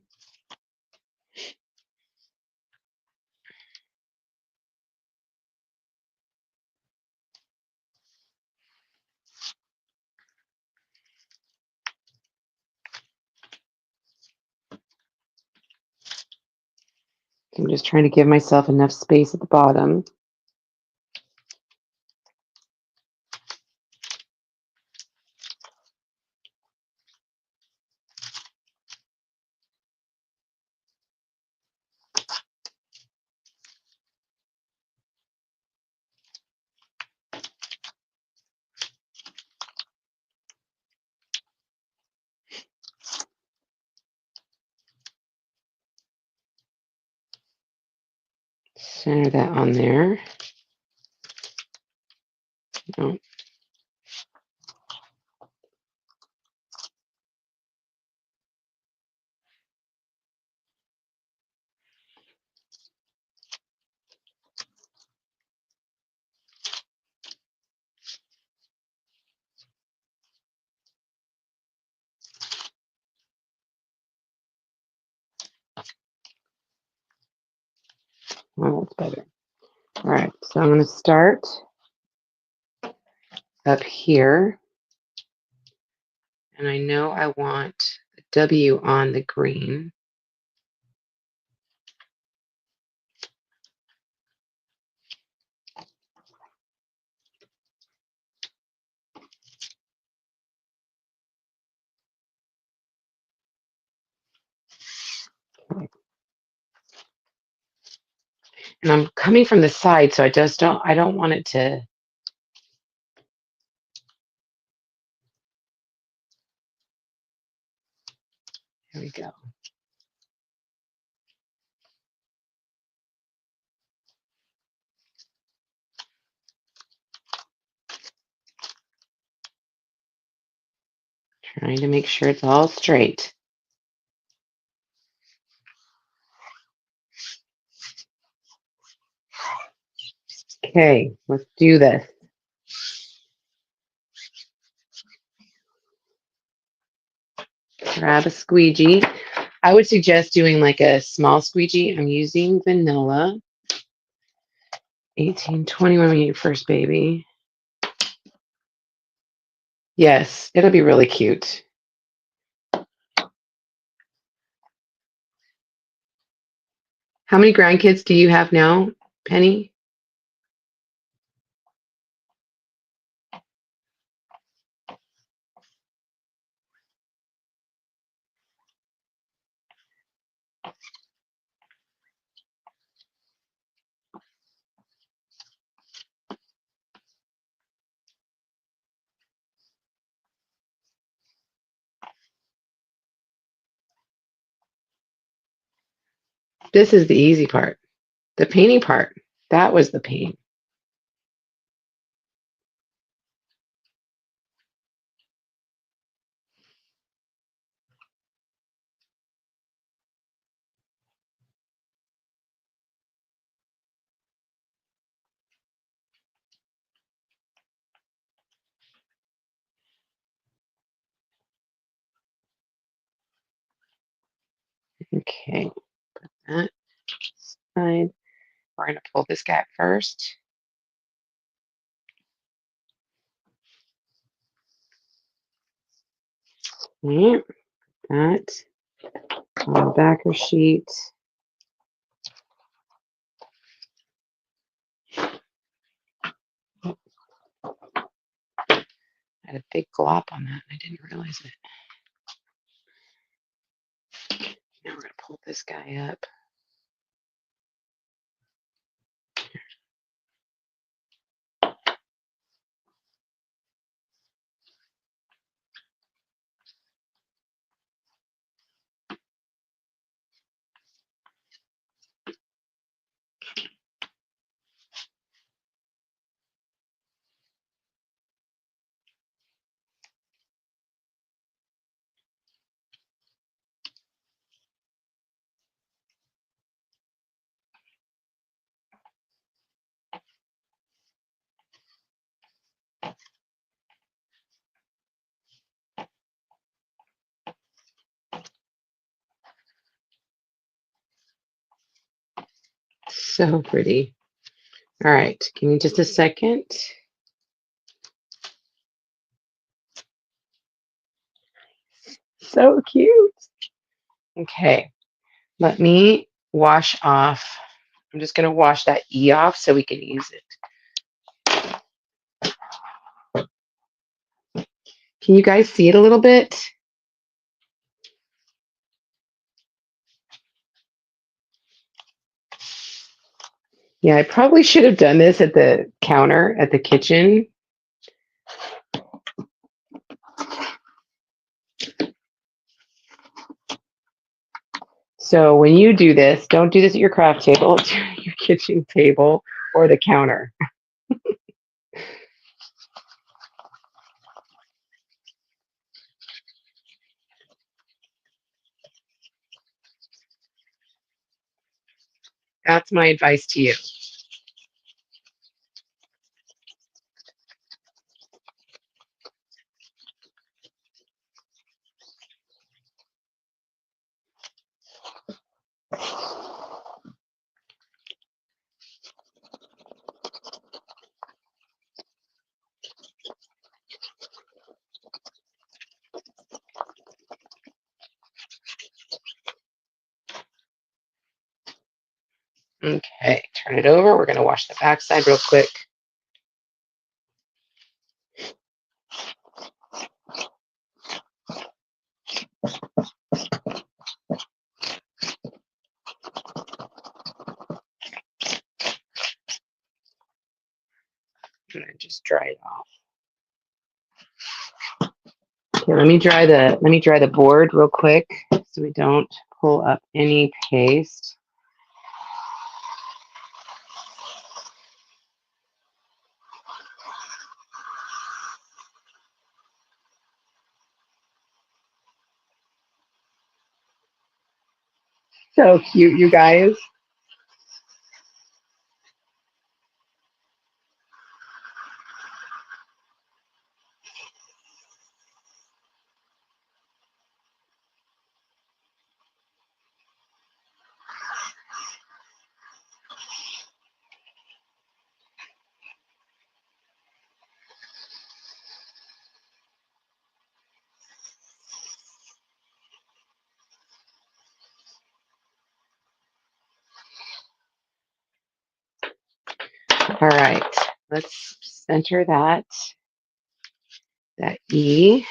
I'm just trying to give myself enough space at the bottom. Center that on there. No. Oh, that's better. All right, so I'm going to start up here. And I know I want the W on the green. Okay. And I'm coming from the side, so I don't want it to. Here we go. Trying to make sure it's all straight. Okay, let's do this. Grab a squeegee. I would suggest doing like a small squeegee. I'm using vanilla. 18, 21 when you get your first baby. Yes, it'll be really cute. How many grandkids do you have now, Penny? This is the easy part. The painting part. That was the pain. Okay, put that aside. We're going to pull this guy first. Okay, that on the backer sheet. I had a big glop on that. I didn't realize it. Now we're going to pull this guy up. So pretty. All right, give me just a second. So cute. Okay, let me wash off. I'm just going to wash that E off so we can use it. Can you guys see it a little bit? Yeah, I probably should have done this at the counter at the kitchen. So when you do this, don't do this at your craft table, do it at your kitchen table or the counter. That's my advice to you. Okay, turn it over. We're going to wash the backside real quick. And then just dry it off. Okay, let me dry the board real quick so we don't pull up any paste. So cute, you guys. All right, let's center that E.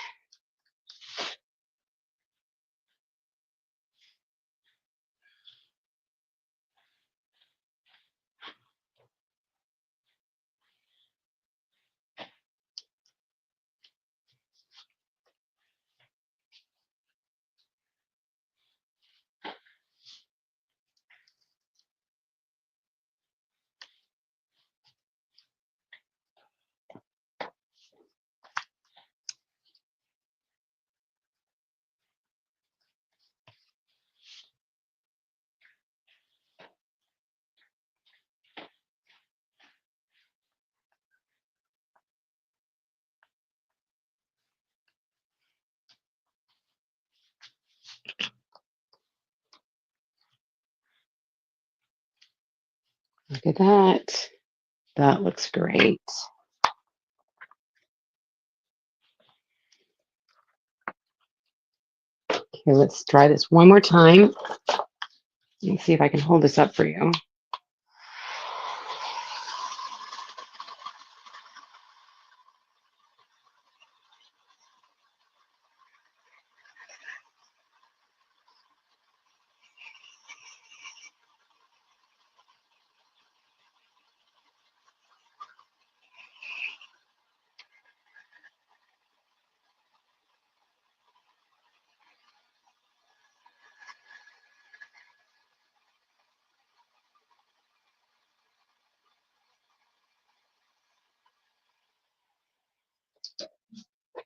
Look at that. That looks great. Okay, let's try this one more time. Let's see if I can hold this up for you.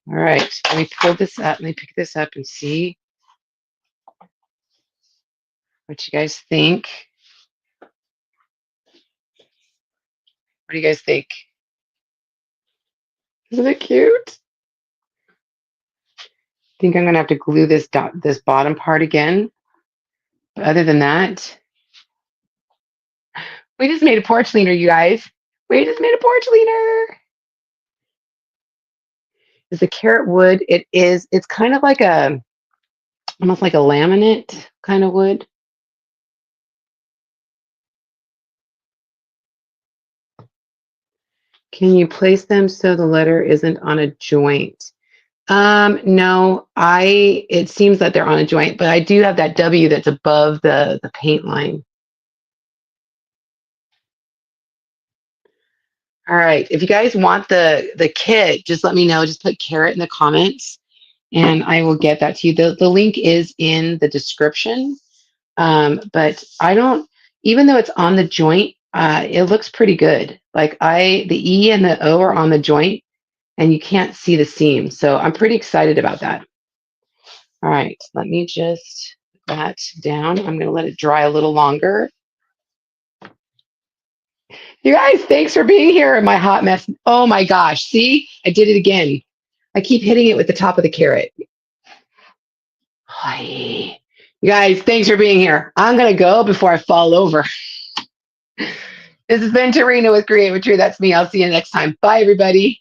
All right, let me pull this up. Let me pick this up and see what you guys think. What do you guys think? Isn't it cute? I think I'm gonna have to glue this bottom part again. But other than that, we just made a porch leaner, you guys. We just made a porch leaner. It's a carrot wood. It's kind of like almost like a laminate kind of wood. Can you place them so the letter isn't on a joint? No, it seems that they're on a joint, but I do have that W that's above the paint line. All right. If you guys want the kit, just let me know. Just put carrot in the comments and I will get that to you. The link is in the description. But I don't, even though it's on the joint, it looks pretty good. Like the E and the O are on the joint and you can't see the seam. So I'm pretty excited about that. All right, let me just put that down. I'm going to let it dry a little longer. You guys, thanks for being here in my hot mess. Oh my gosh, see, I did it again. I keep hitting it with the top of the carrot. Hi. You guys, thanks for being here. I'm going to go before I fall over. This has been Tarina with Create with Tree. That's me. I'll see you next time. Bye, everybody.